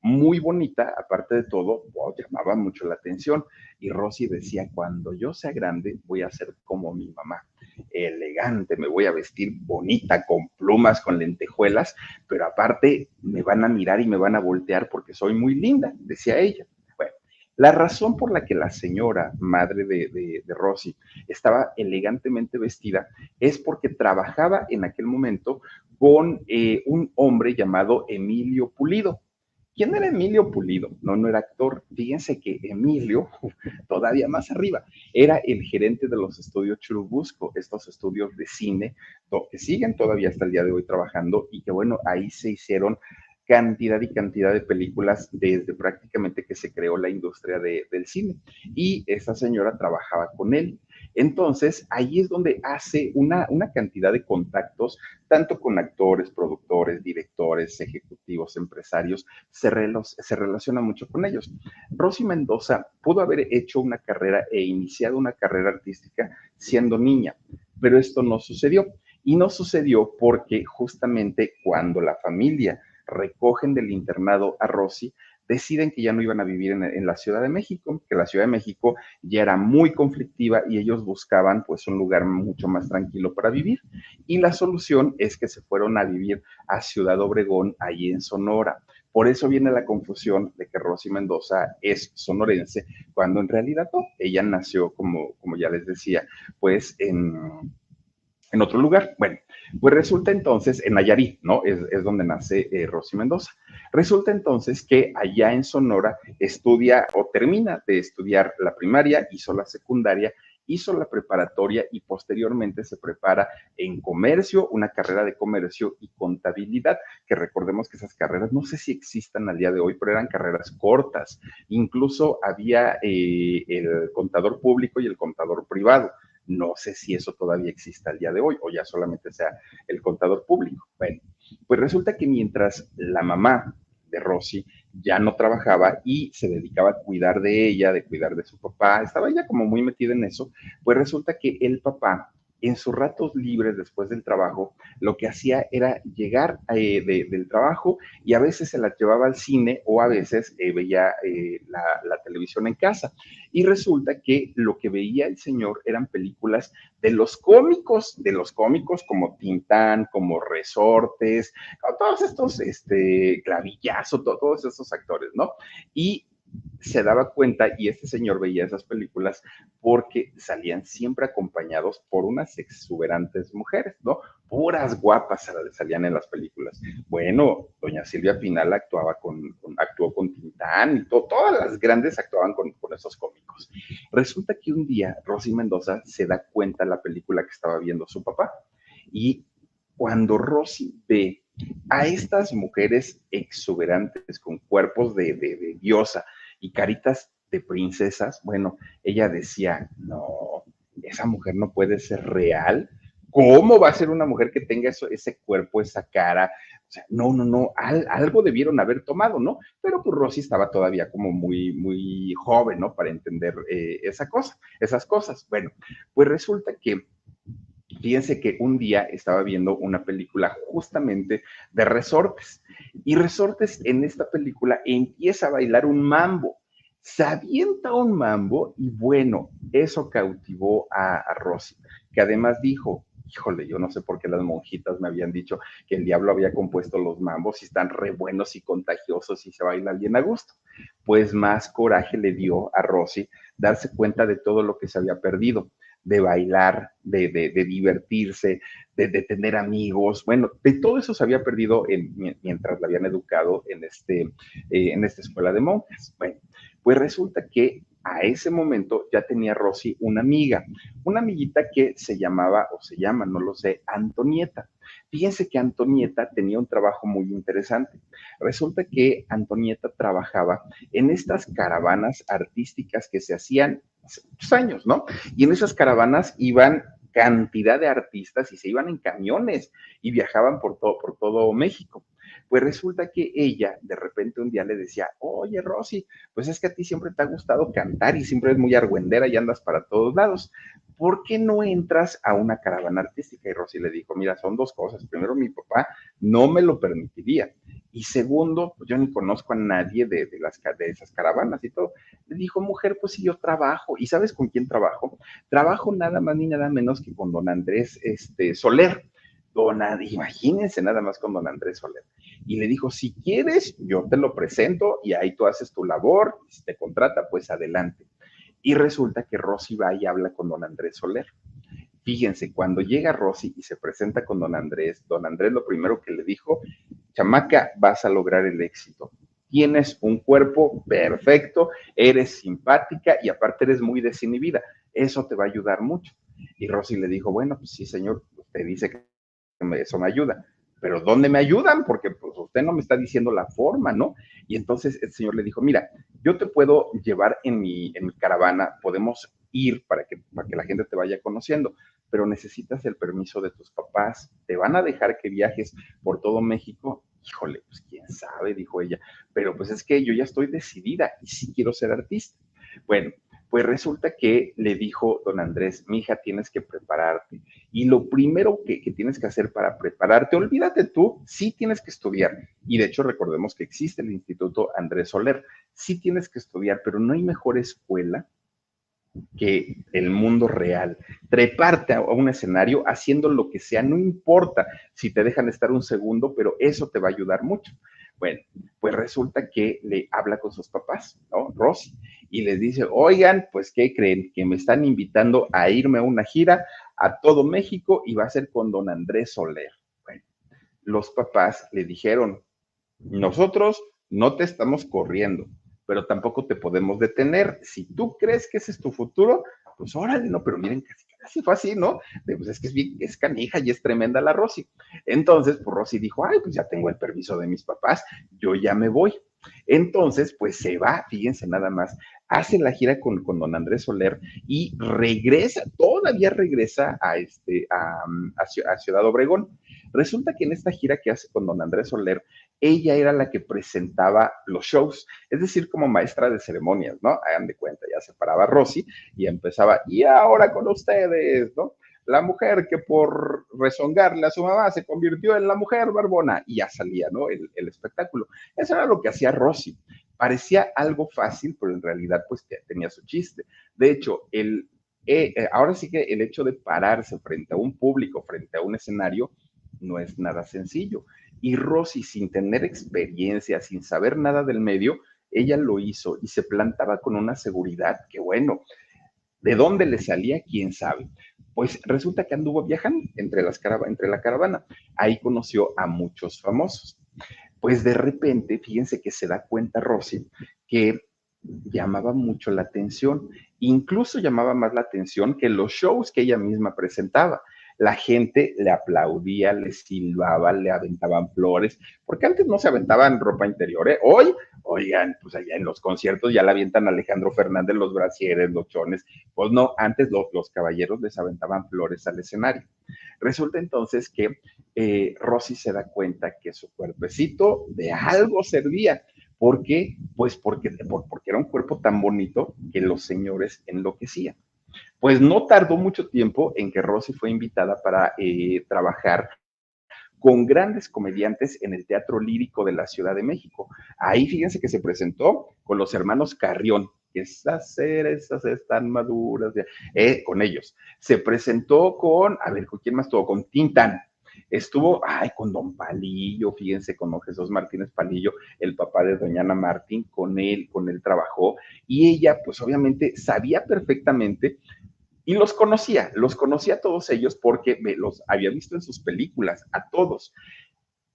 muy bonita, aparte de todo, wow, llamaba mucho la atención. Y Rosy decía, cuando yo sea grande, voy a ser como mi mamá, elegante, me voy a vestir bonita, con plumas, con lentejuelas, pero aparte me van a mirar y me van a voltear porque soy muy linda, decía ella. Bueno, la razón por la que la señora, madre de Rosy, estaba elegantemente vestida es porque trabajaba en aquel momento con un hombre llamado Emilio Pulido. ¿Quién era Emilio Pulido? No era actor. Fíjense que Emilio, todavía más arriba, era el gerente de los estudios Churubusco, estos estudios de cine que siguen todavía hasta el día de hoy trabajando y que bueno, ahí se hicieron cantidad y cantidad de películas desde prácticamente que se creó la industria del cine. Y esa señora trabajaba con él. Entonces, ahí es donde hace una cantidad de contactos, tanto con actores, productores, directores, ejecutivos, empresarios, se relaciona mucho con ellos. Rosy Mendoza pudo haber hecho una carrera e iniciado una carrera artística siendo niña, pero esto no sucedió. Y no sucedió porque justamente cuando la familia recogen del internado a Rosy, deciden que ya no iban a vivir en la Ciudad de México, que la Ciudad de México ya era muy conflictiva y ellos buscaban pues un lugar mucho más tranquilo para vivir. Y la solución es que se fueron a vivir a Ciudad Obregón, ahí en Sonora. Por eso viene la confusión de que Rosy Mendoza es sonorense, cuando en realidad no, ella nació, como ya les decía, pues en otro lugar. Bueno, pues resulta entonces, en Nayarit, ¿no? Es donde nace Rosy Mendoza. Resulta entonces que allá en Sonora estudia o termina de estudiar la primaria, hizo la secundaria, hizo la preparatoria y posteriormente se prepara en comercio, una carrera de comercio y contabilidad, que recordemos que esas carreras no sé si existan al día de hoy, pero eran carreras cortas. Incluso había el contador público y el contador privado. No sé si eso todavía existe al día de hoy o ya solamente sea el contador público. Bueno, pues resulta que mientras la mamá de Rosy ya no trabajaba y se dedicaba a cuidar de ella, de cuidar de su papá, estaba ella como muy metida en eso, pues resulta que el papá en sus ratos libres después del trabajo, lo que hacía era llegar del trabajo y a veces se la llevaba al cine o a veces veía la televisión en casa. Y resulta que lo que veía el señor eran películas de los cómicos como Tintán, como Resortes, como todos estos, Clavillazo, todos estos actores, ¿no? Y se daba cuenta, y este señor veía esas películas porque salían siempre acompañados por unas exuberantes mujeres, ¿no? Puras guapas salían en las películas. Bueno, doña Silvia Pinal actuó con Tintán y todas las grandes actuaban con esos cómicos. Resulta que un día Rosy Mendoza se da cuenta de la película que estaba viendo su papá y cuando Rosy ve a estas mujeres exuberantes con cuerpos de diosa y caritas de princesas, bueno, ella decía, no, esa mujer no puede ser real. ¿Cómo va a ser una mujer que tenga ese cuerpo, esa cara? O sea, no, algo debieron haber tomado, ¿no? Pero pues Rosy estaba todavía como muy joven, ¿no? Para entender esas cosas. Bueno, pues resulta que fíjense que un día estaba viendo una película justamente de Resortes y Resortes en esta película empieza a bailar un mambo, se avienta un mambo y bueno, eso cautivó a Rosy, que además dijo, híjole, yo no sé por qué las monjitas me habían dicho que el diablo había compuesto los mambos y están re buenos y contagiosos y se bailan bien a gusto. Pues más coraje le dio a Rosy darse cuenta de todo lo que se había perdido de bailar, de divertirse, tener amigos. Bueno, de todo eso se había perdido mientras la habían educado en esta escuela de monjas. Bueno, pues resulta que a ese momento ya tenía Rosy una amiguita que se llamaba, o se llama, no lo sé, Antonieta. Fíjense que Antonieta tenía un trabajo muy interesante. Resulta que Antonieta trabajaba en estas caravanas artísticas que se hacían hace muchos años, ¿no? Y en esas caravanas iban cantidad de artistas y se iban en camiones y viajaban por todo México. Pues resulta que ella de repente un día le decía, oye Rosy, pues es que a ti siempre te ha gustado cantar y siempre es muy argüendera y andas para todos lados. ¿Por qué no entras a una caravana artística? Y Rosy le dijo, mira, son dos cosas. Primero, mi papá no me lo permitiría. Y segundo, pues yo ni conozco a nadie de esas caravanas y todo. Le dijo, mujer, pues si yo trabajo. ¿Y sabes con quién trabajo? Trabajo nada más ni nada menos que con don Andrés Soler. Imagínense nada más con don Andrés Soler. Y le dijo, si quieres, yo te lo presento y ahí tú haces tu labor, si te contrata, pues adelante. Y resulta que Rosy va y habla con don Andrés Soler. Fíjense, cuando llega Rosy y se presenta con don Andrés lo primero que le dijo, chamaca, vas a lograr el éxito. Tienes un cuerpo perfecto, eres simpática y aparte eres muy desinhibida. Eso te va a ayudar mucho. Y Rosy le dijo, bueno, pues sí, señor, usted dice que eso me ayuda. pero ¿dónde me ayudan? Porque pues usted no me está diciendo la forma, ¿no? Y entonces el señor le dijo, mira, yo te puedo llevar en mi caravana, podemos ir para que la gente te vaya conociendo, pero necesitas el permiso de tus papás, te van a dejar que viajes por todo México. Híjole, pues quién sabe, dijo ella, pero pues es que yo ya estoy decidida y sí quiero ser artista. Bueno, pues resulta que le dijo don Andrés, mi hija, tienes que prepararte. Y lo primero que tienes que hacer para prepararte, olvídate tú, sí tienes que estudiar. Y de hecho, recordemos que existe el Instituto Andrés Soler. Sí tienes que estudiar, pero no hay mejor escuela que el mundo real. Treparte a un escenario haciendo lo que sea, no importa si te dejan estar un segundo, pero eso te va a ayudar mucho. Bueno, pues resulta que le habla con sus papás, ¿no? Rosy, y les dice, oigan, pues, ¿qué creen? Que me están invitando a irme a una gira a todo México y va a ser con don Andrés Soler. Bueno, los papás le dijeron, nosotros no te estamos corriendo, pero tampoco te podemos detener. Si tú crees que ese es tu futuro, pues órale, no, pero miren, casi fue así, ¿no? Pues es que es canija y es tremenda la Rosy. Entonces, pues Rosy dijo, ay, pues ya tengo el permiso de mis papás, yo ya me voy. Entonces, pues se va, fíjense nada más, hace la gira con don Andrés Soler y regresa, todavía regresa a Ciudad Obregón. Resulta que en esta gira que hace con don Andrés Soler, ella era la que presentaba los shows, es decir, como maestra de ceremonias, ¿no? Hagan de cuenta, ya se paraba Rosy y empezaba, y ahora con ustedes, ¿no? La mujer que por rezongarle a su mamá se convirtió en la mujer barbona y ya salía, ¿no? El espectáculo. Eso era lo que hacía Rosy. Parecía algo fácil, pero en realidad pues tenía su chiste. De hecho, ahora sí que el hecho de pararse frente a un público, frente a un escenario, no es nada sencillo. Y Rosy, sin tener experiencia, sin saber nada del medio, ella lo hizo y se plantaba con una seguridad que, bueno, ¿de dónde le salía? ¿Quién sabe? Pues resulta que anduvo viajando entre la caravana. Ahí conoció a muchos famosos. Pues de repente, fíjense que se da cuenta Rosy que llamaba mucho la atención, incluso llamaba más la atención que los shows que ella misma presentaba. La gente le aplaudía, le silbaba, le aventaban flores, porque antes no se aventaban ropa interior, ¿eh? Hoy, oigan, pues allá en los conciertos ya la avientan a Alejandro Fernández los brasieres, los chones, pues no, antes los caballeros les aventaban flores al escenario. Resulta entonces que Rosy se da cuenta que su cuerpecito de algo servía. ¿Por qué? Pues porque era un cuerpo tan bonito que los señores enloquecían. Pues no tardó mucho tiempo en que Rosy fue invitada para trabajar con grandes comediantes en el Teatro Lírico de la Ciudad de México. Ahí fíjense que se presentó con los hermanos Carrión, que esas cerezas están maduras, con ellos. Se presentó con, a ver, ¿con quién más estuvo? Con Tintán. Estuvo, ay, con don Palillo, fíjense, con don Jesús Martínez Palillo, el papá de doña Ana Martín, con él trabajó, y ella, pues obviamente, sabía perfectamente y los conocía a todos ellos porque me los había visto en sus películas, a todos.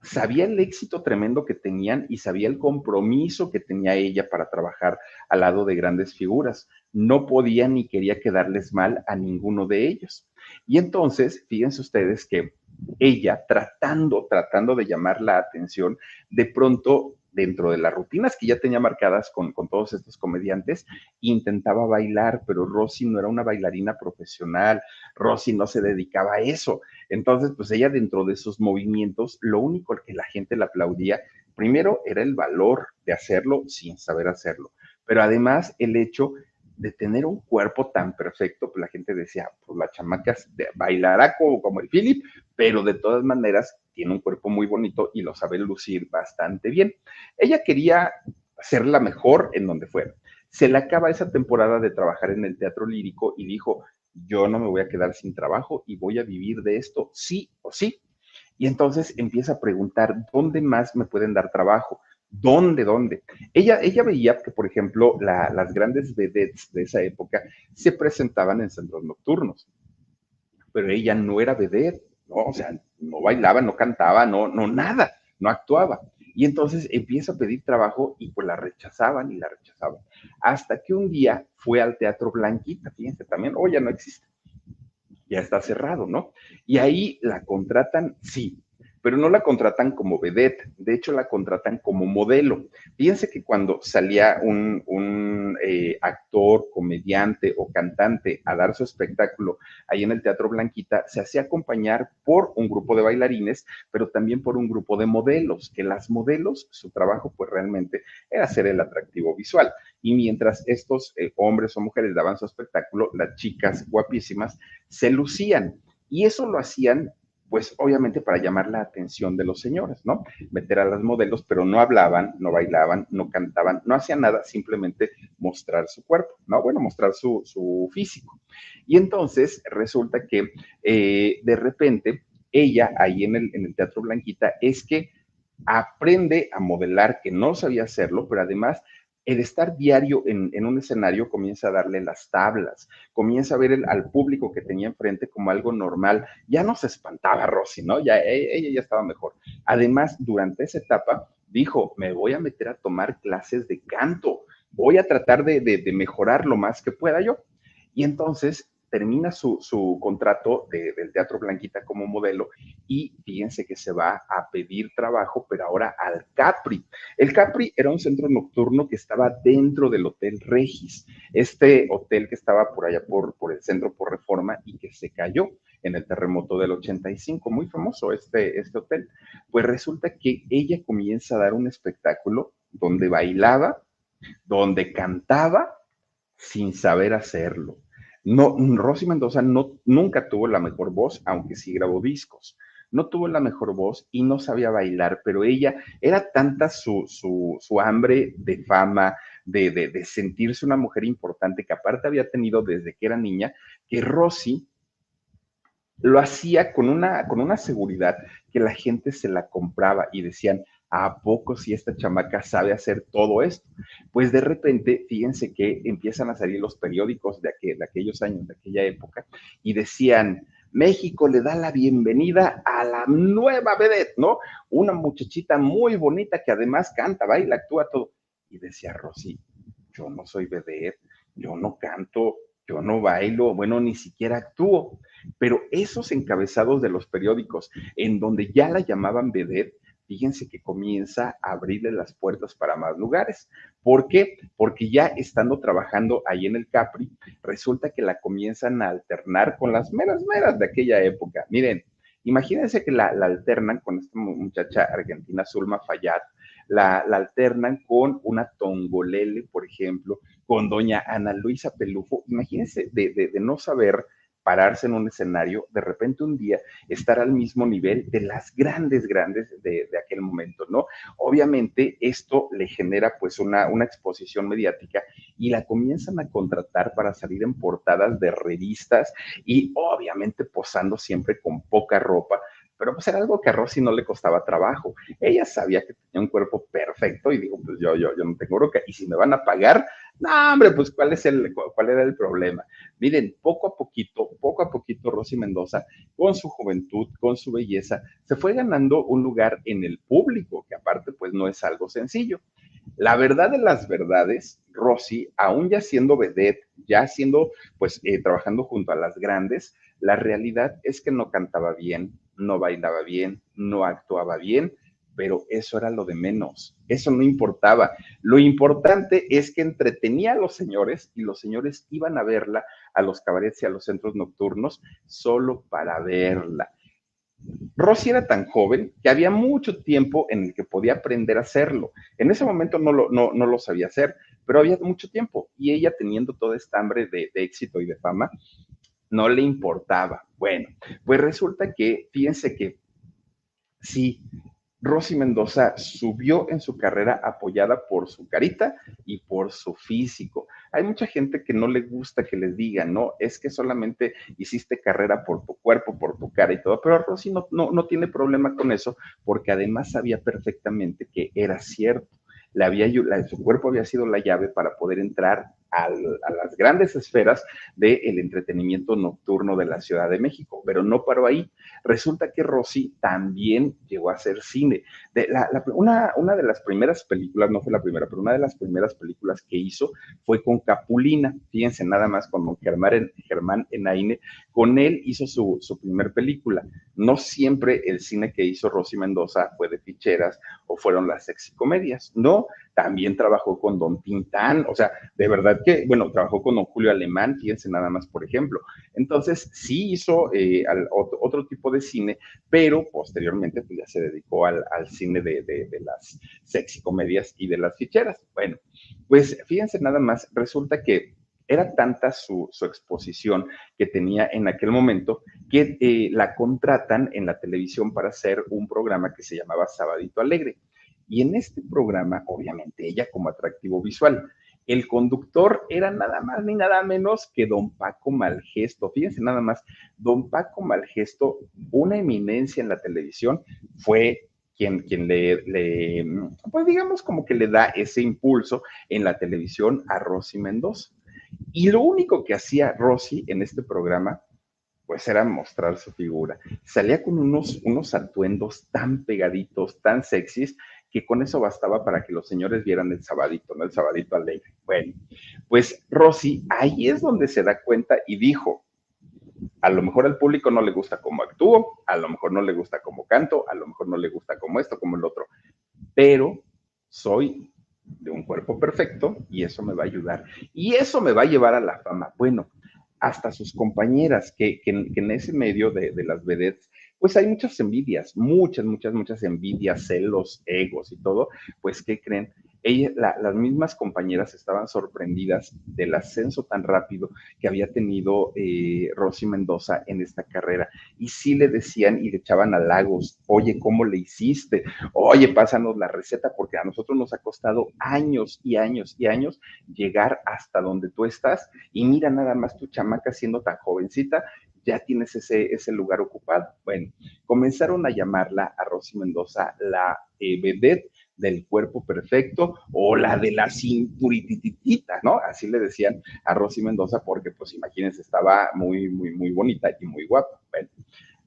Sabía el éxito tremendo que tenían y sabía el compromiso que tenía ella para trabajar al lado de grandes figuras. No podía ni quería quedarles mal a ninguno de ellos. Y entonces, fíjense ustedes que ella, tratando de llamar la atención, de pronto, dentro de las rutinas que ya tenía marcadas con todos estos comediantes, intentaba bailar, pero Rosy no era una bailarina profesional, Rosy no se dedicaba a eso. Entonces, pues ella dentro de sus movimientos, lo único que la gente le aplaudía, primero era el valor de hacerlo sin saber hacerlo, pero además el hecho de tener un cuerpo tan perfecto, pues la gente decía, pues la chamaca bailará como el Philip, pero de todas maneras tiene un cuerpo muy bonito y lo sabe lucir bastante bien. Ella quería ser la mejor en donde fuera. Se le acaba esa temporada de trabajar en el teatro lírico y dijo, yo no me voy a quedar sin trabajo y voy a vivir de esto sí o sí. Y entonces empieza a preguntar, ¿dónde más me pueden dar trabajo? ¿Dónde? Ella veía que, por ejemplo, las grandes vedettes de esa época se presentaban en centros nocturnos, pero ella no era vedette, ¿no? O sea, no bailaba, no cantaba, no nada, no actuaba. Y entonces empieza a pedir trabajo y pues la rechazaban y la rechazaban. Hasta que un día fue al Teatro Blanquita, fíjense también, oh, ya no existe, ya está cerrado, ¿no? Y ahí la contratan, sí, pero no la contratan como vedette, de hecho la contratan como modelo. Fíjense que cuando salía un actor, comediante o cantante a dar su espectáculo ahí en el Teatro Blanquita, se hacía acompañar por un grupo de bailarines, pero también por un grupo de modelos, que las modelos, su trabajo pues realmente era hacer el atractivo visual. Y mientras estos hombres o mujeres daban su espectáculo, las chicas guapísimas se lucían. Y eso lo hacían pues obviamente para llamar la atención de los señores, ¿no? Meter a las modelos, pero no hablaban, no bailaban, no cantaban, no hacían nada, simplemente mostrar su cuerpo, ¿no? Bueno, mostrar su físico. Y entonces resulta que de repente ella ahí en el Teatro Blanquita es que aprende a modelar, que no sabía hacerlo, pero además el estar diario en un escenario comienza a darle las tablas, comienza a ver al público que tenía enfrente como algo normal. Ya no se espantaba Rosy, ¿no? Ya ella ya estaba mejor. Además, durante esa etapa dijo, me voy a meter a tomar clases de canto, voy a tratar de mejorar lo más que pueda yo. Y entonces termina su contrato del Teatro Blanquita como modelo y fíjense que se va a pedir trabajo, pero ahora al Capri. El Capri era un centro nocturno que estaba dentro del Hotel Regis, este hotel que estaba por allá por el centro por Reforma y que se cayó en el terremoto del 85, muy famoso este hotel. Pues resulta que ella comienza a dar un espectáculo donde bailaba, donde cantaba sin saber hacerlo. No, Rosy Mendoza nunca tuvo la mejor voz, aunque sí grabó discos. No tuvo la mejor voz y no sabía bailar, pero ella era tanta su hambre de fama, de sentirse una mujer importante que aparte había tenido desde que era niña, que Rosy lo hacía con una seguridad que la gente se la compraba y decían, ¿a poco si esta chamaca sabe hacer todo esto? Pues de repente, fíjense que empiezan a salir los periódicos de aquellos años, de aquella época, y decían, México le da la bienvenida a la nueva vedette, ¿no? Una muchachita muy bonita que además canta, baila, actúa todo. Y decía Rosy, yo no soy vedette, yo no canto, yo no bailo, bueno, ni siquiera actúo. Pero esos encabezados de los periódicos, en donde ya la llamaban vedette, fíjense que comienza a abrirle las puertas para más lugares. ¿Por qué? Porque ya estando trabajando ahí en el Capri, resulta que la comienzan a alternar con las meras de aquella época. Miren, imagínense que la alternan con esta muchacha argentina, Zulma Fayad, la alternan con una Tongolele, por ejemplo, con doña Ana Luisa Pelufo. Imagínense de no saber pararse en un escenario, de repente un día estar al mismo nivel de las grandes de aquel momento, ¿no? Obviamente esto le genera pues una exposición mediática y la comienzan a contratar para salir en portadas de revistas y obviamente posando siempre con poca ropa, pero pues era algo que a Rosy no le costaba trabajo. Ella sabía que tenía un cuerpo perfecto y digo, pues yo no tengo broca. Y si me van a pagar, no, hombre, pues cuál era el problema? Miren, poco a poquito, Rosy Mendoza, con su juventud, con su belleza, se fue ganando un lugar en el público, que aparte, pues no es algo sencillo. La verdad de las verdades, Rosy, aún ya siendo vedette, ya siendo, pues, trabajando junto a las grandes, la realidad es que no cantaba bien, no bailaba bien, no actuaba bien, pero eso era lo de menos, eso no importaba. Lo importante es que entretenía a los señores y los señores iban a verla a los cabarets y a los centros nocturnos solo para verla. Rosy era tan joven que había mucho tiempo en el que podía aprender a hacerlo. En ese momento no lo sabía hacer, pero había mucho tiempo y ella teniendo toda esta hambre de éxito y de fama, no le importaba. Bueno, pues resulta que, fíjense que sí, Rosy Mendoza subió en su carrera apoyada por su carita y por su físico. Hay mucha gente que no le gusta que les digan, no, es que solamente hiciste carrera por tu cuerpo, por tu cara y todo, pero Rosy no tiene problema con eso porque además sabía perfectamente que era cierto. Su cuerpo había sido la llave para poder entrar a las grandes esferas del entretenimiento nocturno de la Ciudad de México, pero no paró ahí. Resulta que Rosy también llegó a hacer cine. Una de las primeras películas, no fue la primera, pero una de las primeras películas que hizo fue con Capulina, fíjense nada más, con don Germán Enaine, con él hizo su primer película. No siempre el cine que hizo Rosy Mendoza fue de ficheras o fueron las sexicomedias, no, también trabajó con don Tintán, o sea, de verdad que, bueno, trabajó con don Julio Alemán, fíjense nada más, por ejemplo. Entonces, sí hizo otro tipo de cine, pero posteriormente pues ya se dedicó al cine de las sexicomedias y de las ficheras. Bueno, pues fíjense nada más, resulta que era tanta su exposición que tenía en aquel momento que la contratan en la televisión para hacer un programa que se llamaba Sabadito Alegre. Y en este programa, obviamente, ella como atractivo visual. El conductor era nada más ni nada menos que don Paco Malgesto. Fíjense nada más, don Paco Malgesto, una eminencia en la televisión, fue quien pues digamos como que le da ese impulso en la televisión a Rosy Mendoza. Y lo único que hacía Rosy en este programa, pues era mostrar su figura. Salía con unos atuendos tan pegaditos, tan sexys, que con eso bastaba para que los señores vieran el sabadito, ¿no? El sabadito alegre. Bueno, pues Rosy ahí es donde se da cuenta y dijo, a lo mejor al público no le gusta cómo actúo, a lo mejor no le gusta cómo canto, a lo mejor no le gusta como esto, como el otro, pero soy de un cuerpo perfecto y eso me va a ayudar. Y eso me va a llevar a la fama. Bueno, hasta sus compañeras, que en ese medio de las vedettes, pues hay muchas envidias, muchas envidias, celos, egos y todo, pues ¿qué creen? Las mismas compañeras estaban sorprendidas del ascenso tan rápido que había tenido Rosy Mendoza en esta carrera. Y sí le decían y le echaban halagos, oye, ¿cómo le hiciste? Oye, pásanos la receta, porque a nosotros nos ha costado años y años y años llegar hasta donde tú estás. Y mira nada más tu chamaca siendo tan jovencita, ya tienes ese lugar ocupado. Bueno, comenzaron a llamarla a Rosy Mendoza la vedette del cuerpo perfecto o la de la cinturititita, ¿no? Así le decían a Rosy Mendoza porque, pues, imagínense, estaba muy bonita y muy guapa. Bueno,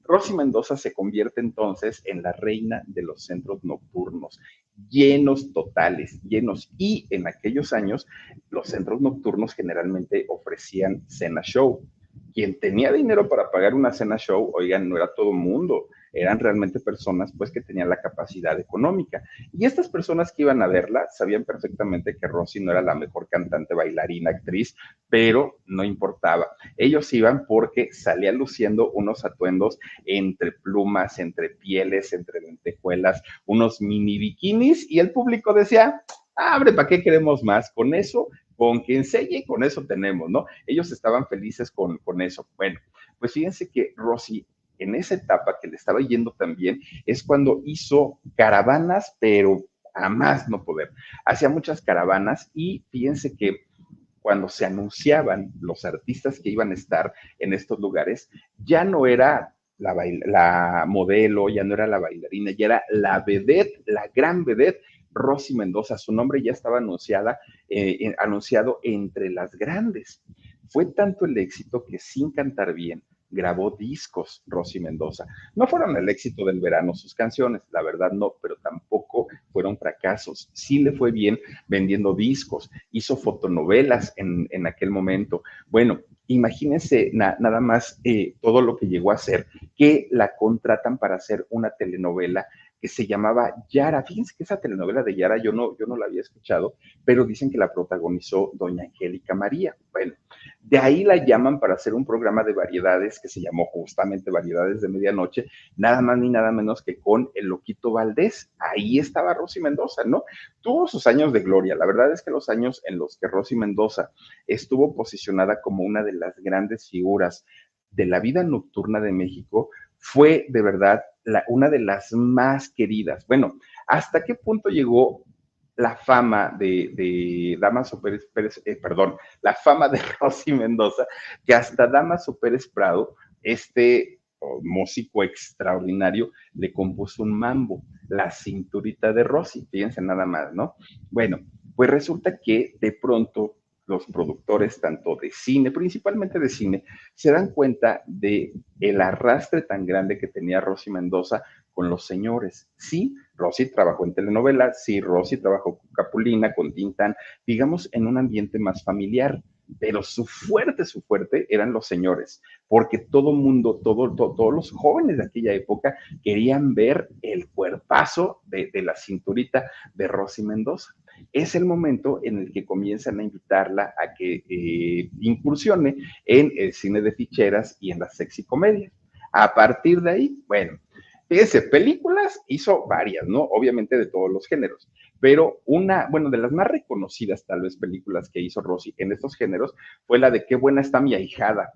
Rosy Mendoza se convierte entonces en la reina de los centros nocturnos, llenos totales, llenos. Y en aquellos años, los centros nocturnos generalmente ofrecían cena show. Quien tenía dinero para pagar una cena show, oigan, no era todo mundo, eran realmente personas pues que tenían la capacidad económica. Y estas personas que iban a verla sabían perfectamente que Rosy no era la mejor cantante, bailarina, actriz, pero no importaba. Ellos iban porque salían luciendo unos atuendos entre plumas, entre pieles, entre lentejuelas, unos mini bikinis y el público decía, abre, ¿para qué queremos más? Con eso, con que enseñe, con eso tenemos, ¿no? Ellos estaban felices con eso. Bueno, pues fíjense que Rosy en esa etapa que le estaba yendo también es cuando hizo caravanas, pero a más no poder. Hacía muchas caravanas y fíjense que cuando se anunciaban los artistas que iban a estar en estos lugares, ya no era la modelo, ya no era la bailarina, ya era la vedette, la gran vedette, Rosy Mendoza. Su nombre ya estaba anunciado entre las grandes. Fue tanto el éxito que sin cantar bien, grabó discos Rosy Mendoza. No fueron el éxito del verano sus canciones, la verdad no, pero tampoco fueron fracasos. Sí le fue bien vendiendo discos, hizo fotonovelas en aquel momento. Bueno, imagínense nada más todo lo que llegó a hacer, que la contratan para hacer una telenovela que se llamaba Yara. Fíjense que esa telenovela de Yara yo no la había escuchado, pero dicen que la protagonizó doña Angélica María. Bueno, de ahí la llaman para hacer un programa de variedades que se llamó justamente Variedades de Medianoche, nada más ni nada menos que con el Loquito Valdés. Ahí estaba Rosy Mendoza, ¿no? Tuvo sus años de gloria. La verdad es que los años en los que Rosy Mendoza estuvo posicionada como una de las grandes figuras de la vida nocturna de México fue de verdad una de las más queridas. Bueno, ¿hasta qué punto llegó la fama de Damaso Pérez, perdón, la fama de Rosy Mendoza, que hasta Damaso Pérez Prado, músico extraordinario, le compuso un mambo, La Cinturita de Rosy, fíjense nada más, ¿no? Bueno, pues resulta que de pronto los productores, tanto de cine, principalmente de cine, se dan cuenta de el arrastre tan grande que tenía Rosy Mendoza con los señores. Sí, Rosy trabajó en telenovelas, sí, Rosy trabajó con Capulina, con Tintán, digamos, en un ambiente más familiar, pero su fuerte eran los señores, porque todo mundo, todos los jóvenes de aquella época querían ver el cuerpazo de la cinturita de Rosy Mendoza. Es el momento en el que comienzan a invitarla a que incursione en el cine de ficheras y en la sexy comedia. A partir de ahí, bueno, fíjense, películas hizo varias, ¿no? Obviamente de todos los géneros, pero una, bueno, de las más reconocidas tal vez películas que hizo Rosy en estos géneros fue la de Qué buena está mi ahijada.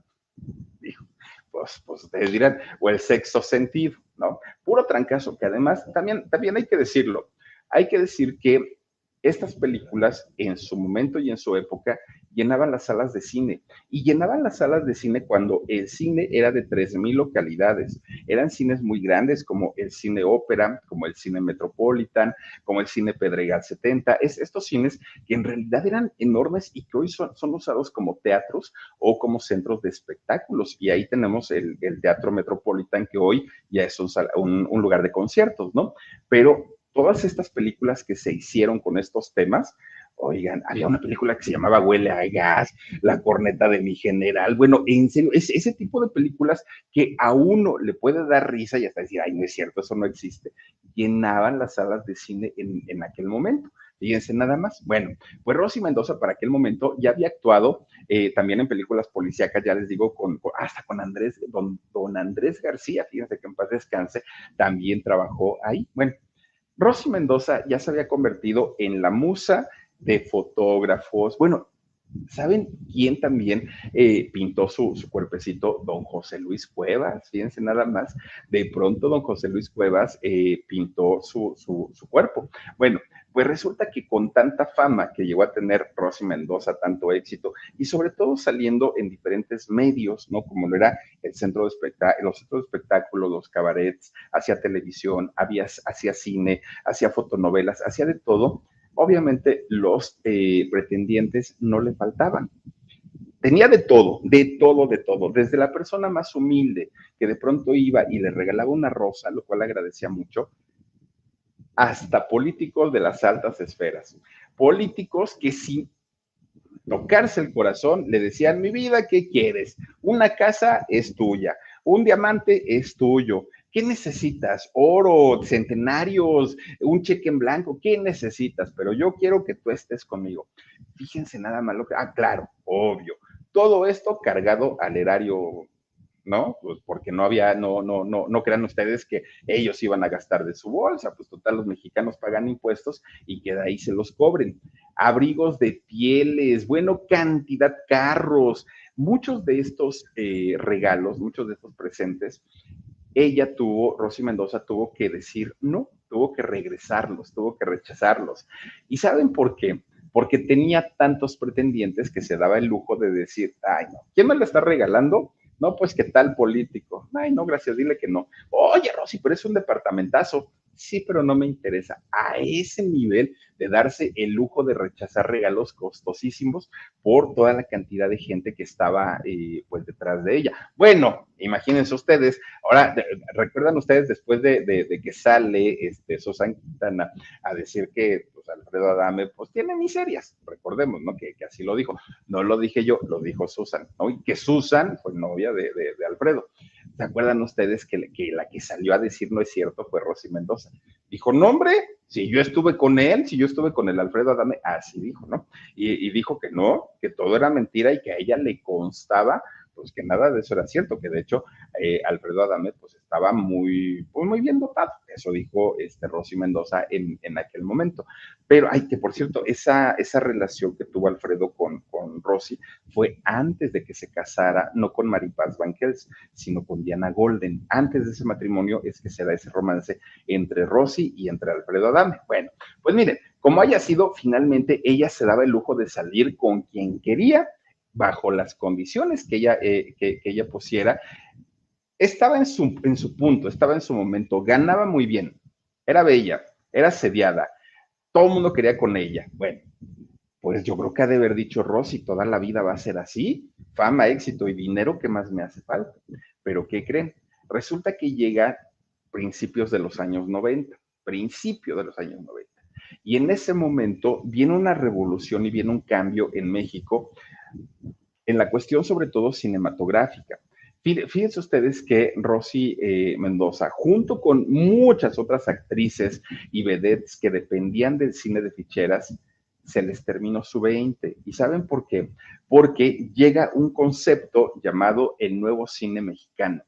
Dijo, pues ustedes dirán, o El sexto sentido, ¿no? Puro trancazo, que además también hay que decir que estas películas en su momento y en su época llenaban las salas de cine y llenaban las salas de cine cuando el cine era de 3,000 localidades. Eran cines muy grandes como el Cine Ópera, como el Cine Metropolitan, como el Cine Pedregal 70. Estos cines que en realidad eran enormes y que hoy son usados como teatros o como centros de espectáculos. Y ahí tenemos el Teatro Metropolitan, que hoy ya es un lugar de conciertos, ¿no? Pero todas estas películas que se hicieron con estos temas, oigan, había una película que se llamaba Huele a gas, La corneta de mi general, bueno, en serio, es ese tipo de películas que a uno le puede dar risa y hasta decir, ay, no es cierto, eso no existe, llenaban las salas de cine en aquel momento. Fíjense nada más. Bueno, pues Rosy Mendoza para aquel momento ya había actuado también en películas policíacas, ya les digo, hasta con don Andrés García, fíjense que en paz descanse, también trabajó ahí. Bueno, Rosy Mendoza ya se había convertido en la musa de fotógrafos. Bueno, ¿saben quién también pintó su cuerpecito? Don José Luis Cuevas, fíjense nada más. De pronto don José Luis Cuevas pintó su cuerpo. Bueno, pues resulta que con tanta fama que llegó a tener Rosy Mendoza, tanto éxito, y sobre todo saliendo en diferentes medios, ¿no? Como lo era el centro de los centros de espectáculos, los cabarets, hacía televisión, hacía cine, hacía fotonovelas, hacía de todo. Obviamente los pretendientes no le faltaban. Tenía de todo, de todo, de todo. Desde la persona más humilde que de pronto iba y le regalaba una rosa, lo cual agradecía mucho, hasta políticos de las altas esferas. Políticos que sin tocarse el corazón le decían, mi vida, ¿qué quieres? Una casa es tuya, un diamante es tuyo. ¿Qué necesitas? Oro, centenarios, un cheque en blanco, ¿qué necesitas? Pero yo quiero que tú estés conmigo. Fíjense nada más lo que, claro, obvio. Todo esto cargado al erario, ¿no? Pues porque no crean ustedes que ellos iban a gastar de su bolsa, pues total, los mexicanos pagan impuestos y que de ahí se los cobren. Abrigos de pieles, bueno, cantidad, carros, muchos de estos regalos, muchos de estos presentes, Rosy Mendoza tuvo que decir no, tuvo que regresarlos, tuvo que rechazarlos. ¿Y saben por qué? Porque tenía tantos pretendientes que se daba el lujo de decir, ay, no, ¿quién me lo está regalando? No, pues qué tal político. Ay, no, gracias, dile que no. Oye, Rosy, pero es un departamentazo. Sí, pero no me interesa. A ese nivel de darse el lujo de rechazar regalos costosísimos por toda la cantidad de gente que estaba pues detrás de ella. Bueno, imagínense ustedes, ahora recuerdan ustedes después de que sale Susan Quintana a decir que pues, Alfredo Adame pues tiene miserias, recordemos, ¿no? Que así lo dijo. No lo dije yo, lo dijo Susan, ¿no? Y que Susan fue novia de Alfredo. ¿Se acuerdan ustedes que la que salió a decir no es cierto fue Rosy Mendoza? Dijo, no, hombre, si yo estuve con él, si yo estuve con el Alfredo Adame, así dijo, ¿no? Y dijo que no, que todo era mentira y que a ella le constaba, pues que nada de eso era cierto, que de hecho Alfredo Adame pues estaba pues, muy bien dotado, eso dijo Rosy Mendoza en aquel momento. Pero, ay, que por cierto, esa relación que tuvo Alfredo con Rosy fue antes de que se casara, no con Maripaz Banquels, sino con Diana Golden. Antes de ese matrimonio es que se da ese romance entre Rosy y entre Alfredo Adame. Bueno, pues miren, como haya sido, finalmente ella se daba el lujo de salir con quien quería, bajo las condiciones que ella pusiera. Estaba en su punto, estaba en su momento, ganaba muy bien, era bella, era sediada, todo el mundo quería con ella. Bueno, Pues yo creo que ha de haber dicho Rosy, toda la vida va a ser así, fama, éxito y dinero, ¿qué más me hace falta? Pero ¿qué creen? Resulta que llega principios de los años 90, principio de los años 90. Y en ese momento viene una revolución y viene un cambio en México en la cuestión sobre todo cinematográfica. Fíjense ustedes que Rosy Mendoza, junto con muchas otras actrices y vedettes que dependían del cine de ficheras, se les terminó su 20. ¿Y saben por qué? Porque llega un concepto llamado el nuevo cine mexicano.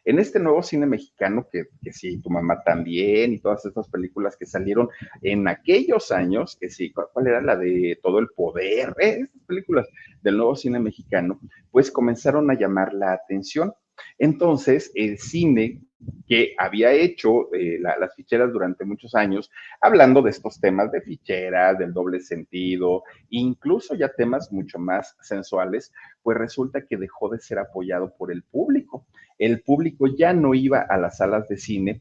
En este nuevo cine mexicano, que sí, tu mamá también, y todas estas películas que salieron en aquellos años, que sí, ¿cuál era la de Todo el Poder? Estas películas del nuevo cine mexicano, pues comenzaron a llamar la atención. Entonces, el cine que había hecho las ficheras durante muchos años, hablando de estos temas de ficheras, del doble sentido, incluso ya temas mucho más sensuales, pues resulta que dejó de ser apoyado por el público. El público ya no iba a las salas de cine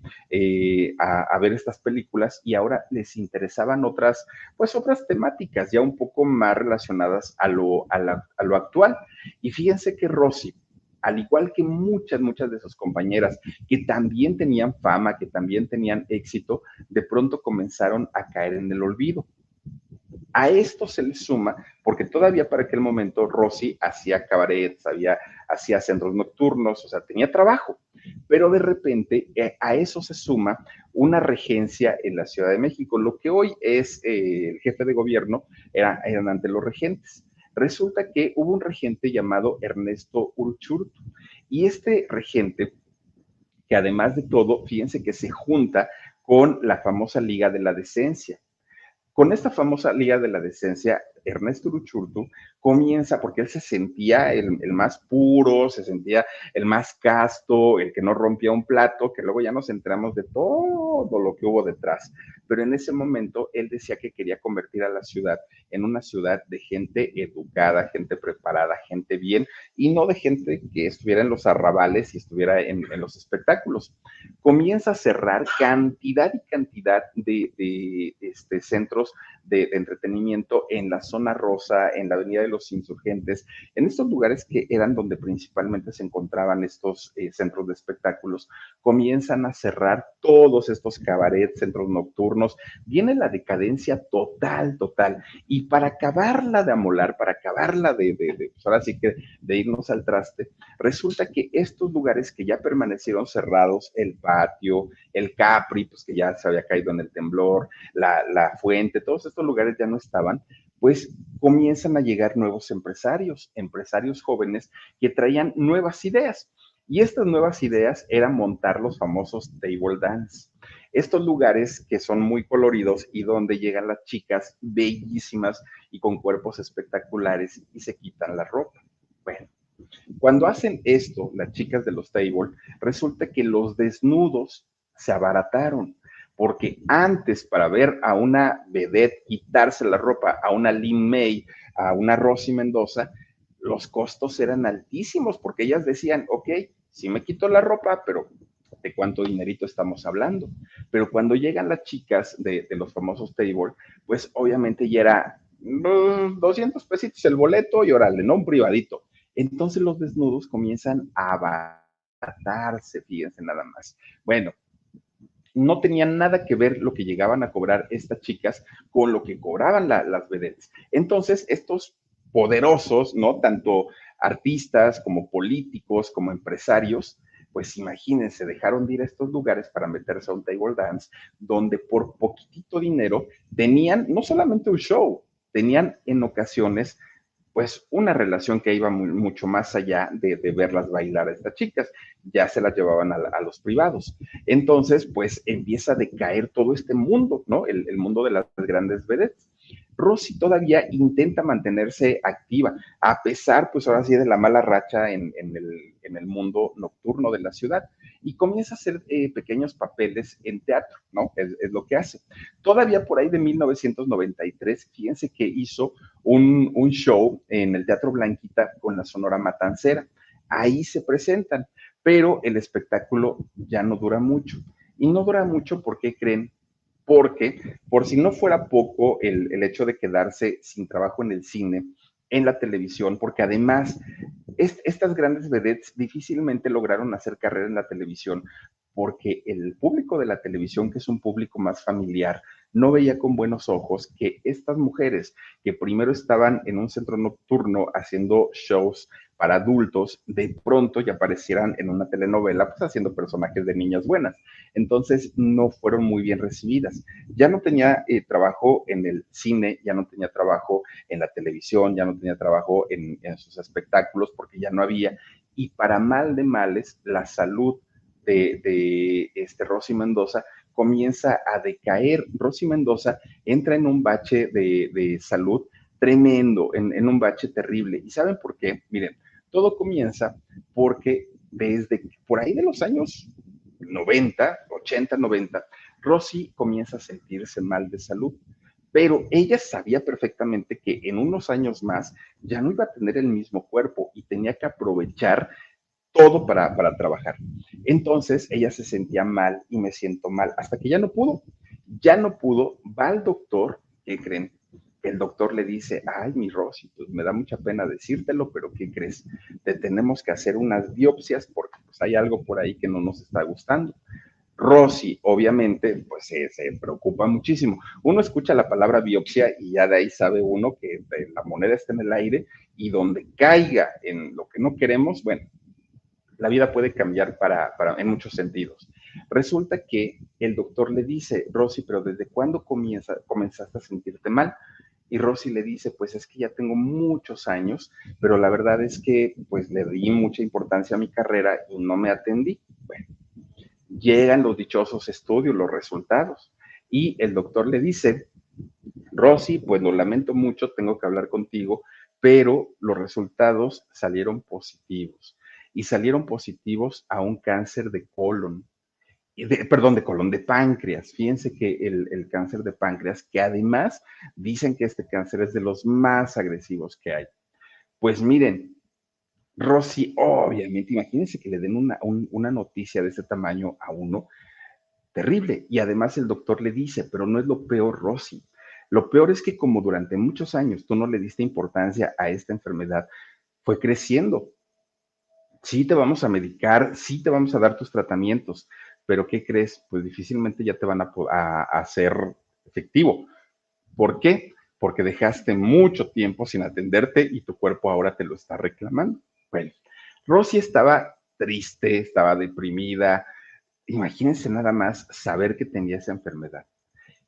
a ver estas películas y ahora les interesaban otras, pues otras temáticas ya un poco más relacionadas a lo actual. Y fíjense que Rosy, al igual que muchas de sus compañeras que también tenían fama, que también tenían éxito, de pronto comenzaron a caer en el olvido. A esto se le suma, porque todavía para aquel momento Rosy hacía cabarets, hacía centros nocturnos, o sea, tenía trabajo, pero de repente a eso se suma una regencia en la Ciudad de México. Lo que hoy es el jefe de gobierno eran ante los regentes. Resulta que hubo un regente llamado Ernesto Uruchurtu, y este regente, que además de todo, fíjense que se junta con la famosa Liga de la Decencia. Con esta famosa Liga de la Decencia, Ernesto Uruchurtu comienza, porque él se sentía el más puro, se sentía el más casto, el que no rompía un plato, que luego ya nos enteramos de todo lo que hubo detrás. Pero en ese momento él decía que quería convertir a la ciudad en una ciudad de gente educada, gente preparada, gente bien, y no de gente que estuviera en los arrabales y estuviera en los espectáculos. Comienza a cerrar cantidad y cantidad de centros de entretenimiento en la zona rosa, en la Avenida de los Insurgentes, en estos lugares que eran donde principalmente se encontraban estos centros de espectáculos, comienzan a cerrar todos estos cabarets, centros nocturnos, viene la decadencia total, total, y para acabarla de amolar, para acabarla pues ahora sí que de irnos al traste, resulta que estos lugares que ya permanecieron cerrados, el patio, el Capri, pues que ya se había caído en el temblor, la fuente, todos estos lugares ya no estaban, pues comienzan a llegar nuevos empresarios, empresarios jóvenes que traían nuevas ideas. Y estas nuevas ideas eran montar los famosos table dance. Estos lugares que son muy coloridos y donde llegan las chicas bellísimas y con cuerpos espectaculares y se quitan la ropa. Bueno, cuando hacen esto, las chicas de los table, resulta que los desnudos se abarataron, porque antes para ver a una vedette quitarse la ropa, a una Lin May, a una Rosy Mendoza, los costos eran altísimos, porque ellas decían, ok, sí me quito la ropa, pero ¿de cuánto dinerito estamos hablando? Pero cuando llegan las chicas de los famosos table, pues obviamente ya era 200 pesitos el boleto y órale, ¿no? Un privadito. Entonces los desnudos comienzan a abaratarse, fíjense nada más. Bueno, no tenían nada que ver lo que llegaban a cobrar estas chicas con lo que cobraban las vedettes. Entonces, estos poderosos, ¿no? Tanto artistas como políticos, como empresarios, pues imagínense, dejaron de ir a estos lugares para meterse a un table dance, donde por poquitito dinero tenían no solamente un show, tenían en ocasiones pues una relación que iba mucho más allá de verlas bailar a estas chicas, ya se las llevaban a los privados. Entonces, pues empieza a decaer todo este mundo, ¿no? El mundo de las grandes vedettes. Rosy todavía intenta mantenerse activa, a pesar, pues ahora sí, de la mala racha en el mundo nocturno de la ciudad, y comienza a hacer pequeños papeles en teatro, ¿no? Es lo que hace. Todavía por ahí de 1993, fíjense que hizo un show en el Teatro Blanquita con la Sonora Matancera. Ahí se presentan, pero el espectáculo ya no dura mucho. Y no dura mucho porque creen porque por si no fuera poco el hecho de quedarse sin trabajo en el cine, en la televisión, porque además estas grandes vedettes difícilmente lograron hacer carrera en la televisión porque el público de la televisión, que es un público más familiar, no veía con buenos ojos que estas mujeres que primero estaban en un centro nocturno haciendo shows para adultos, de pronto ya aparecieran en una telenovela, pues haciendo personajes de niñas buenas. Entonces no fueron muy bien recibidas. Ya no tenía trabajo en el cine, ya no tenía trabajo en la televisión, ya no tenía trabajo en sus espectáculos porque ya no había. Y para mal de males, la salud de Rosy Mendoza comienza a decaer. Rosy Mendoza entra en un bache de salud tremendo, en un bache terrible. ¿Y saben por qué? Miren, todo comienza porque desde por ahí de los años 90, 80, 90, Rosy comienza a sentirse mal de salud, pero ella sabía perfectamente que en unos años más ya no iba a tener el mismo cuerpo y tenía que aprovechar todo para trabajar. Entonces ella se sentía mal y me siento mal, hasta que ya no pudo, va al doctor, ¿qué creen? El doctor le dice, ay, mi Rosy, pues me da mucha pena decírtelo, pero ¿qué crees? Te tenemos que hacer unas biopsias porque pues, hay algo por ahí que no nos está gustando. Rosy, obviamente, pues se preocupa muchísimo. Uno escucha la palabra biopsia y ya de ahí sabe uno que la moneda está en el aire y donde caiga en lo que no queremos, bueno, la vida puede cambiar en muchos sentidos. Resulta que el doctor le dice, Rosy, pero ¿desde cuándo comenzaste a sentirte mal? Y Rosy le dice, pues es que ya tengo muchos años, pero la verdad es que pues le di mucha importancia a mi carrera y no me atendí. Bueno, llegan los dichosos estudios, los resultados, y el doctor le dice, Rosy, pues lo lamento mucho, tengo que hablar contigo, pero los resultados salieron positivos y salieron positivos a un cáncer de colon, perdón, de colon, de páncreas. Fíjense que el cáncer de páncreas, que además dicen que este cáncer es de los más agresivos que hay. Pues miren, Rosy, obviamente, imagínense que le den una noticia de ese tamaño a uno, terrible. Y además el doctor le dice, pero no es lo peor, Rosy. Lo peor es que como durante muchos años tú no le diste importancia a esta enfermedad, fue creciendo. Sí te vamos a medicar, sí te vamos a dar tus tratamientos, pero ¿qué crees? Pues difícilmente ya te van a hacer efectivo. ¿Por qué? Porque dejaste mucho tiempo sin atenderte y tu cuerpo ahora te lo está reclamando. Bueno, Rosy estaba triste, estaba deprimida. Imagínense nada más saber que tenía esa enfermedad.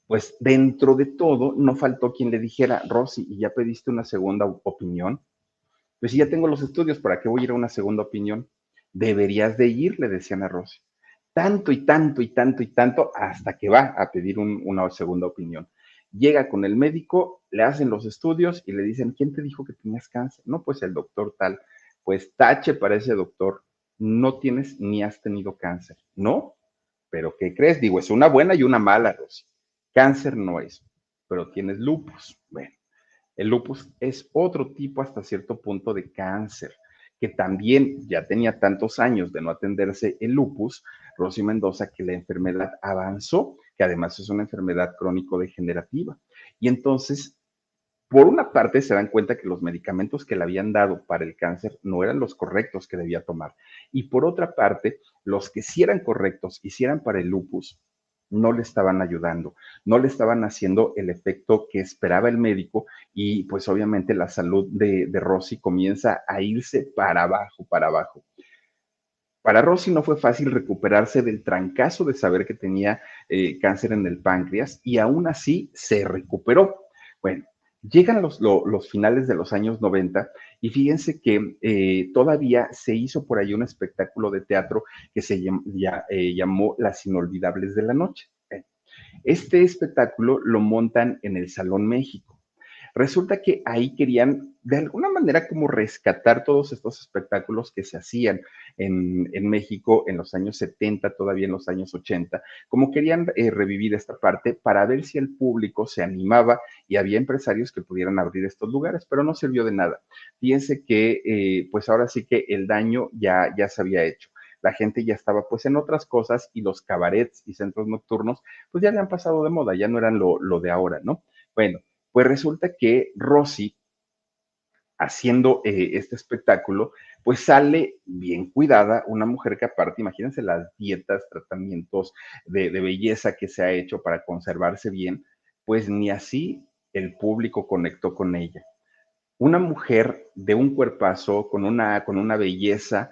Pues dentro de todo, no faltó quien le dijera, Rosy, ¿y ya pediste una segunda opinión? Pues si ya tengo los estudios, ¿para qué voy a ir a una segunda opinión? Deberías de ir, le decían a Rosy. Tanto y tanto y tanto y tanto hasta que va a pedir una segunda opinión. Llega con el médico, le hacen los estudios y le dicen, ¿quién te dijo que tenías cáncer? No, pues el doctor tal. Pues tache para ese doctor, no tienes ni has tenido cáncer, ¿no? Pero ¿qué crees? Digo, es una buena y una mala, Rosy. Cáncer no es, pero tienes lupus. Bueno, el lupus es otro tipo hasta cierto punto de cáncer, que también ya tenía tantos años de no atenderse el lupus, Rosy Mendoza, que la enfermedad avanzó, que además es una enfermedad crónico-degenerativa. Y entonces, por una parte, se dan cuenta que los medicamentos que le habían dado para el cáncer no eran los correctos que debía tomar. Y por otra parte, los que sí eran correctos, hicieran para el lupus, no le estaban ayudando, no le estaban haciendo el efecto que esperaba el médico y pues obviamente la salud de Rosy comienza a irse para abajo, para abajo. Para Rosy no fue fácil recuperarse del trancazo de saber que tenía cáncer en el páncreas y aún así se recuperó. Bueno, llegan los finales de los años 90 y fíjense que todavía se hizo por ahí un espectáculo de teatro que se llamó Las Inolvidables de la Noche. Este espectáculo lo montan en el Salón México. Resulta que ahí querían de alguna manera como rescatar todos estos espectáculos que se hacían en México en los años 70, todavía en los años 80, como querían revivir esta parte para ver si el público se animaba y había empresarios que pudieran abrir estos lugares, pero no sirvió de nada. Fíjense que pues ahora sí que el daño ya se había hecho. la gente ya estaba pues en otras cosas y los cabarets y centros nocturnos pues ya habían pasado de moda, ya no eran lo de ahora, ¿no? Bueno, pues resulta que Rosy haciendo este espectáculo, pues sale bien cuidada, una mujer que aparte, imagínense las dietas, tratamientos de belleza que se ha hecho para conservarse bien, pues ni así el público conectó con ella. Una mujer de un cuerpazo, con una belleza,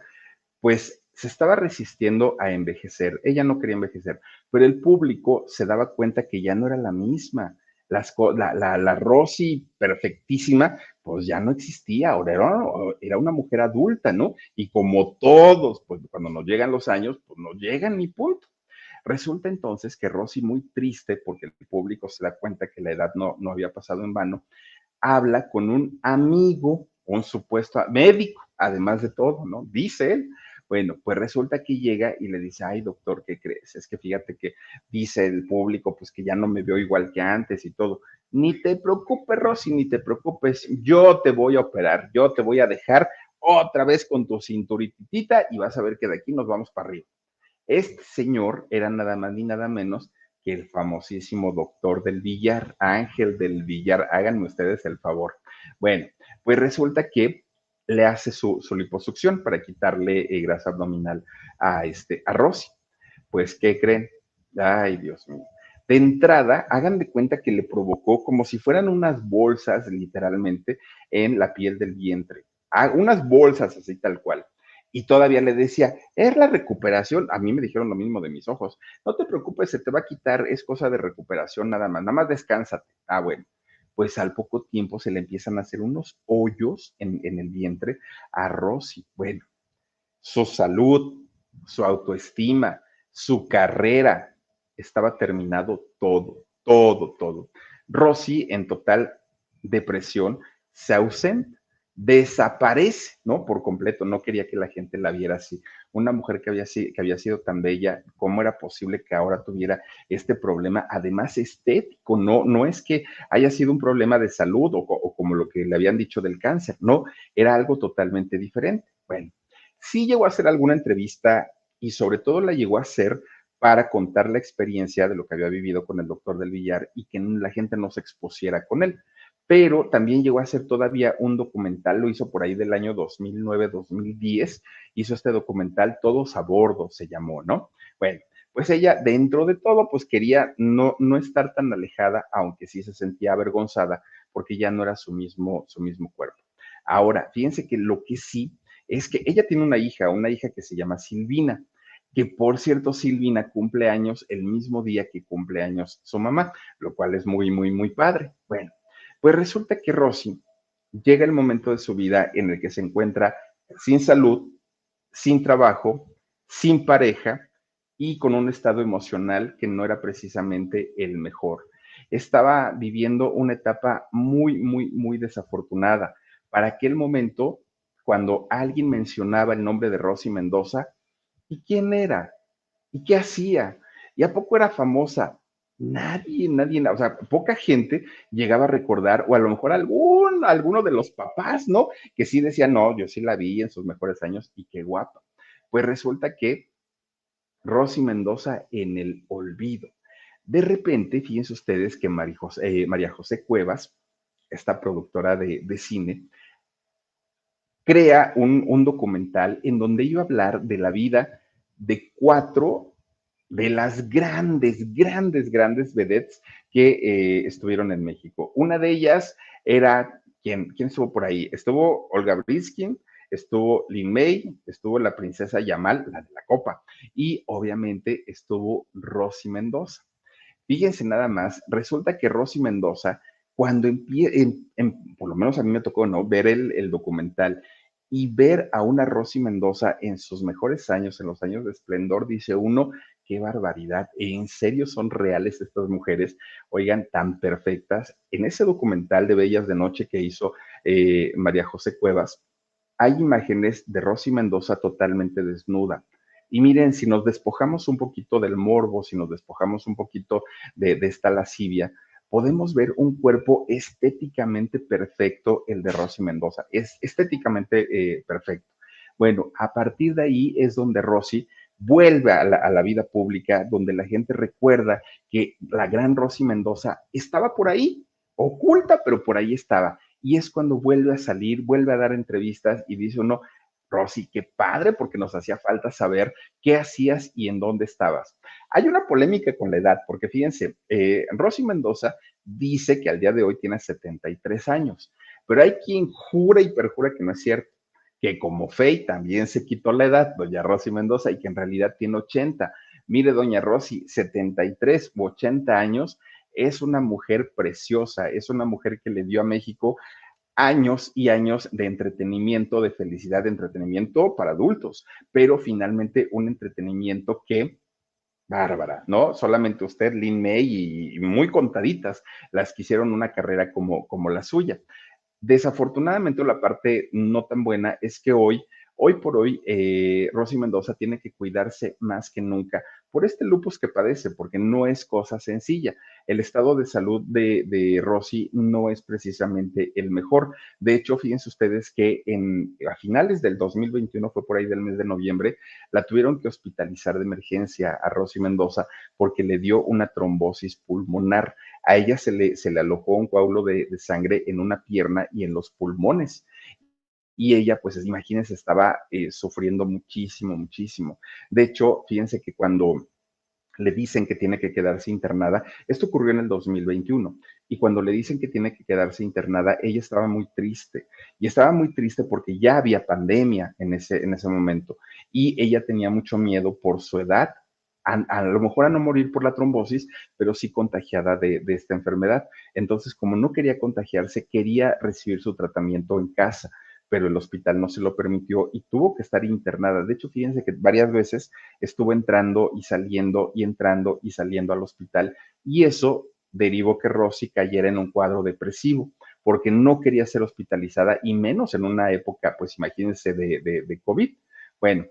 pues se estaba resistiendo a envejecer. Ella no quería envejecer, pero el público se daba cuenta que ya no era la misma. La Rosy perfectísima, pues ya no existía, ahora era una mujer adulta, ¿no? Y como todos, pues cuando nos llegan los años, pues nos llegan y punto. Resulta entonces que Rosy, muy triste, porque el público se da cuenta que la edad no había pasado en vano, habla con un amigo, un supuesto médico, además de todo, ¿no? Dice él. Bueno, pues resulta que llega y le dice, ay, doctor, ¿qué crees? Es que fíjate que dice el público, pues que ya no me veo igual que antes y todo. Ni te preocupes, Rosy, ni te preocupes, yo te voy a operar, yo te voy a dejar otra vez con tu cinturitita y vas a ver que de aquí nos vamos para arriba. Este señor era nada más ni nada menos que el famosísimo doctor del Villar, Ángel del Villar. Háganme ustedes el favor. Bueno, pues resulta que le hace su liposucción para quitarle grasa abdominal a Rosy. Pues, ¿qué creen? Ay, Dios mío. De entrada, hagan de cuenta que le provocó como si fueran unas bolsas, literalmente, en la piel del vientre. Unas bolsas así tal cual. Y todavía le decía, es la recuperación. A mí me dijeron lo mismo de mis ojos. No te preocupes, se te va a quitar, es cosa de recuperación nada más descánsate. Ah, bueno. Pues al poco tiempo se le empiezan a hacer unos hoyos en el vientre a Rosy. Bueno, su salud, su autoestima, su carrera, estaba terminado todo, todo, todo. Rosy, en total depresión, se ausenta, desaparece, ¿no? Por completo, no quería que la gente la viera así. Una mujer que había sido tan bella, ¿cómo era posible que ahora tuviera este problema, además estético? No es que haya sido un problema de salud o como lo que le habían dicho del cáncer, no, era algo totalmente diferente. Bueno, sí llegó a hacer alguna entrevista y sobre todo la llegó a hacer para contar la experiencia de lo que había vivido con el doctor del Villar y que la gente no se expusiera con él. Pero también llegó a hacer todavía un documental, lo hizo por ahí del año 2009-2010, hizo este documental Todos a Bordo, se llamó, ¿no? Bueno, pues ella dentro de todo, pues quería no estar tan alejada, aunque sí se sentía avergonzada, porque ya no era su mismo cuerpo. Ahora, fíjense que lo que sí es que ella tiene una hija que se llama Silvina, que por cierto, Silvina cumple años el mismo día que cumple años su mamá, lo cual es muy, muy, muy padre. Bueno, pues resulta que Rosy llega el momento de su vida en el que se encuentra sin salud, sin trabajo, sin pareja y con un estado emocional que no era precisamente el mejor. Estaba viviendo una etapa muy, muy, muy desafortunada. Para aquel momento, cuando alguien mencionaba el nombre de Rosy Mendoza, ¿y quién era? ¿Y qué hacía? ¿Y a poco era famosa? Nadie, o sea, poca gente llegaba a recordar, o a lo mejor alguno de los papás, ¿no? Que sí decía, no, yo sí la vi en sus mejores años y qué guapa. Pues resulta que Rosy Mendoza en el olvido. De repente, fíjense ustedes que María José Cuevas, esta productora de cine, crea un documental en donde iba a hablar de la vida de cuatro de las grandes, grandes, grandes vedettes que estuvieron en México. Una de ellas era, ¿quién estuvo por ahí? Estuvo Olga Briskin, estuvo Lin May, estuvo la princesa Yamal, la de la copa, y obviamente estuvo Rosy Mendoza. Fíjense nada más, resulta que Rosy Mendoza, cuando por lo menos a mí me tocó, ¿no? Ver el documental y ver a una Rosy Mendoza en sus mejores años, en los años de esplendor, dice uno, qué barbaridad, ¿en serio son reales estas mujeres? Oigan, tan perfectas. En ese documental de Bellas de Noche que hizo María José Cuevas, hay imágenes de Rosy Mendoza totalmente desnuda. Y miren, si nos despojamos un poquito del morbo, si nos despojamos un poquito de esta lascivia, podemos ver un cuerpo estéticamente perfecto, el de Rosy Mendoza. Es estéticamente perfecto. Bueno, a partir de ahí es donde Rosy vuelve a la vida pública, donde la gente recuerda que la gran Rosy Mendoza estaba por ahí, oculta, pero por ahí estaba. Y es cuando vuelve a salir, vuelve a dar entrevistas y dice uno, Rosy, qué padre, porque nos hacía falta saber qué hacías y en dónde estabas. Hay una polémica con la edad, porque fíjense, Rosy Mendoza dice que al día de hoy tiene 73 años, pero hay quien jura y perjura que no es cierto, que como Fey también se quitó la edad, doña Rosy Mendoza, y que en realidad tiene 80. Mire, doña Rosy, 73 u 80 años, es una mujer preciosa, es una mujer que le dio a México años y años de entretenimiento, de felicidad, de entretenimiento para adultos, pero finalmente un entretenimiento que bárbara, ¿no? Solamente usted, Lin May y muy contaditas las que hicieron una carrera como la suya. Desafortunadamente, la parte no tan buena es que hoy por hoy, Rosy Mendoza tiene que cuidarse más que nunca por este lupus que padece, porque no es cosa sencilla. El estado de salud de Rosy no es precisamente el mejor. De hecho, fíjense ustedes que a finales del 2021, fue por ahí del mes de noviembre, la tuvieron que hospitalizar de emergencia a Rosy Mendoza porque le dio una trombosis pulmonar. A ella se le alojó un coágulo de sangre en una pierna y en los pulmones. Y ella, pues imagínense, estaba sufriendo muchísimo, muchísimo. De hecho, fíjense que cuando le dicen que tiene que quedarse internada, esto ocurrió en el 2021, y cuando le dicen que tiene que quedarse internada, ella estaba muy triste, y estaba muy triste porque ya había pandemia en ese momento, y ella tenía mucho miedo por su edad, a lo mejor a no morir por la trombosis, pero sí contagiada de esta enfermedad. Entonces, como no quería contagiarse, quería recibir su tratamiento en casa, pero el hospital no se lo permitió y tuvo que estar internada. De hecho, fíjense que varias veces estuvo entrando y saliendo y entrando y saliendo al hospital, y eso derivó que Rosy cayera en un cuadro depresivo porque no quería ser hospitalizada y menos en una época, pues imagínense, de COVID. Bueno,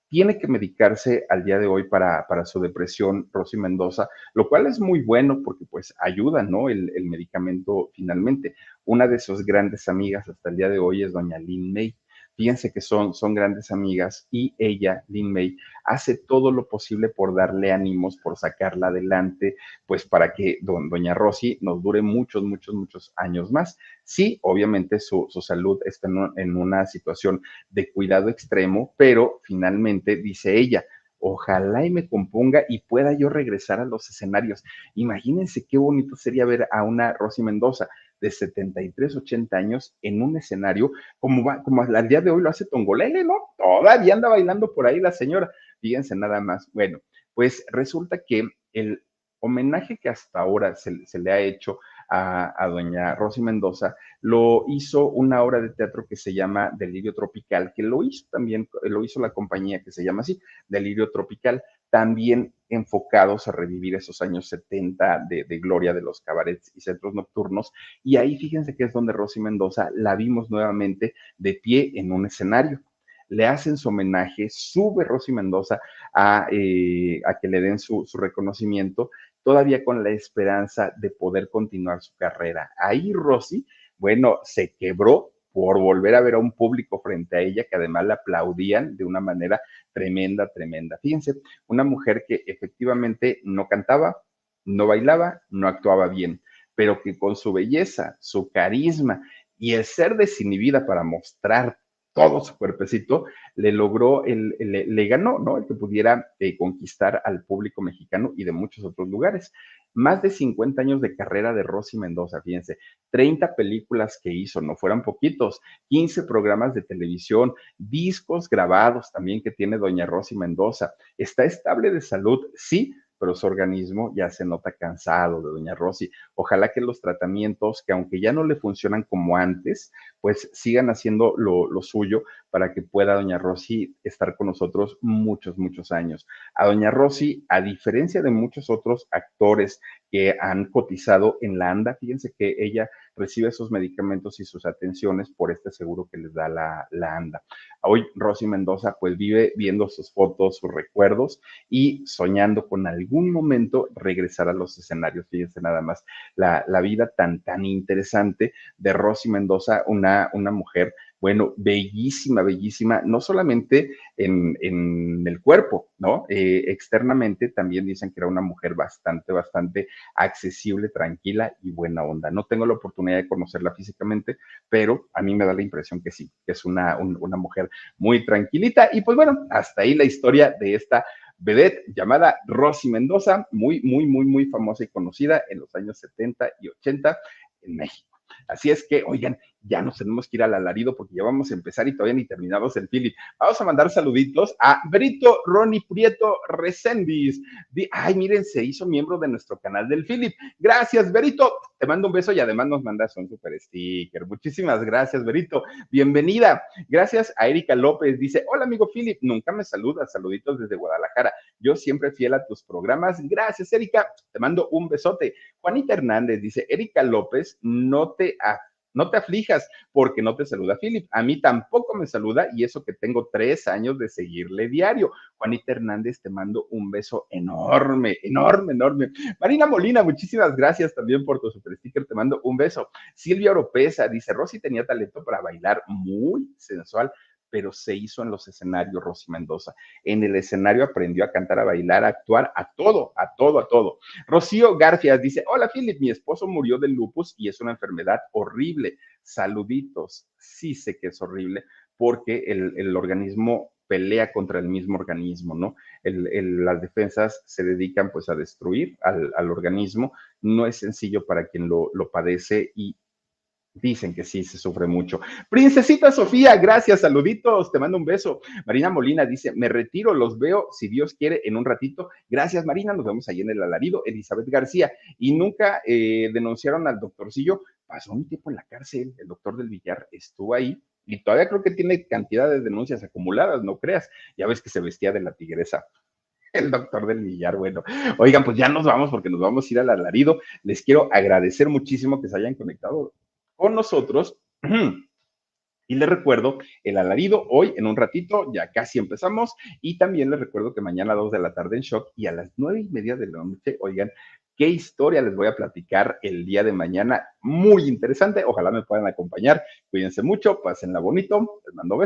tiene que medicarse al día de hoy para su depresión, Rosy Mendoza, lo cual es muy bueno porque pues ayuda, ¿no? El medicamento finalmente. Una de sus grandes amigas hasta el día de hoy es doña Lin May. Fíjense que son grandes amigas y ella, Lin May, hace todo lo posible por darle ánimos, por sacarla adelante, pues para que doña Rosy nos dure muchos, muchos, muchos años más. Sí, obviamente su salud está en una situación de cuidado extremo, pero finalmente dice ella, ojalá y me componga y pueda yo regresar a los escenarios. Imagínense qué bonito sería ver a una Rosy Mendoza de 73, 80 años en un escenario como al día de hoy lo hace Tongolele, ¿no? Todavía anda bailando por ahí la señora. Fíjense nada más. Bueno, pues resulta que el homenaje que hasta ahora se le ha hecho a doña Rosy Mendoza lo hizo una obra de teatro que se llama Delirio Tropical, que lo hizo también, lo hizo la compañía que se llama así, Delirio Tropical, también enfocados a revivir esos años 70 de gloria de los cabarets y centros nocturnos. Y ahí fíjense que es donde Rosy Mendoza la vimos nuevamente de pie en un escenario. Le hacen su homenaje, sube Rosy Mendoza a que le den su reconocimiento, todavía con la esperanza de poder continuar su carrera. Ahí Rosy, bueno, se quebró por volver a ver a un público frente a ella que además la aplaudían de una manera tremenda, tremenda. Fíjense, una mujer que efectivamente no cantaba, no bailaba, no actuaba bien, pero que con su belleza, su carisma y el ser desinhibida para mostrar todo su cuerpecito, le logró, le ganó, ¿no? El que pudiera conquistar al público mexicano y de muchos otros lugares. Más de 50 años de carrera de Rosy Mendoza, fíjense, 30 películas que hizo, no fueran poquitos, 15 programas de televisión, discos grabados también que tiene doña Rosy Mendoza. Está estable de salud, sí, pero su organismo ya se nota cansado de doña Rosy. Ojalá que los tratamientos, que aunque ya no le funcionan como antes, pues sigan haciendo lo suyo para que pueda doña Rosy estar con nosotros muchos, muchos años. A doña Rosy, a diferencia de muchos otros actores que han cotizado en la ANDA, fíjense que ella recibe sus medicamentos y sus atenciones por este seguro que les da la ANDA. Hoy Rosy Mendoza pues vive viendo sus fotos, sus recuerdos y soñando con algún momento regresar a los escenarios. Fíjense nada más la vida tan, tan interesante de Rosy Mendoza, una mujer Bueno, bellísima, bellísima, no solamente en el cuerpo, ¿no? Externamente también dicen que era una mujer bastante, bastante accesible, tranquila y buena onda. No tengo la oportunidad de conocerla físicamente, pero a mí me da la impresión que sí, que es una mujer muy tranquilita. Y pues bueno, hasta ahí la historia de esta vedette llamada Rosy Mendoza, muy, muy, muy, muy famosa y conocida en los años 70 y 80 en México. Así es que, oigan, ya nos tenemos que ir al alarido porque ya vamos a empezar y todavía ni terminamos el Philip. Vamos a mandar saluditos a Brito Ronnie Prieto Recendis. Ay, miren, se hizo miembro de nuestro canal del Philip. Gracias, Berito. Te mando un beso y además nos mandas un super sticker. Muchísimas gracias, Berito. Bienvenida. Gracias a Erika López. Dice, hola, amigo Philip. Nunca me saludas. Saluditos desde Guadalajara. Yo siempre fiel a tus programas. Gracias, Erika. Te mando un besote. Juanita Hernández dice, Erika López, no te aflijas porque no te saluda Philip. A mí tampoco me saluda y eso que tengo 3 años de seguirle diario. Juanita Hernández, te mando un beso enorme, enorme, enorme. Marina Molina, muchísimas gracias también por tu super sticker. Te mando un beso. Silvia Oropesa dice, Rosy tenía talento para bailar muy sensual, pero se hizo en los escenarios, Rosy Mendoza. En el escenario aprendió a cantar, a bailar, a actuar, a todo, a todo, a todo. Rocío Garfias dice, hola Philip, mi esposo murió de lupus y es una enfermedad horrible. Saluditos. Sí sé que es horrible porque el organismo pelea contra el mismo organismo, ¿no? Las defensas se dedican pues a destruir al organismo. No es sencillo para quien lo padece y dicen que sí, se sufre mucho. Princesita Sofía, gracias, saluditos, te mando un beso. Marina Molina dice, me retiro, los veo, si Dios quiere, en un ratito. Gracias, Marina, nos vemos ahí en el alarido. Elizabeth García, y nunca denunciaron al doctorcillo, pasó un tiempo en la cárcel, el doctor del Villar estuvo ahí, y todavía creo que tiene cantidad de denuncias acumuladas, no creas, ya ves que se vestía de la tigresa. El doctor del Villar, bueno. Oigan, pues ya nos vamos porque nos vamos a ir al alarido. Les quiero agradecer muchísimo que se hayan conectado con nosotros. Y les recuerdo el alarido hoy en un ratito, ya casi empezamos. Y también les recuerdo que mañana a 2 de la tarde en Shock y a las 9:30 de la noche, oigan, qué historia les voy a platicar el día de mañana. Muy interesante. Ojalá me puedan acompañar. Cuídense mucho, pásenla bonito. Les mando besos.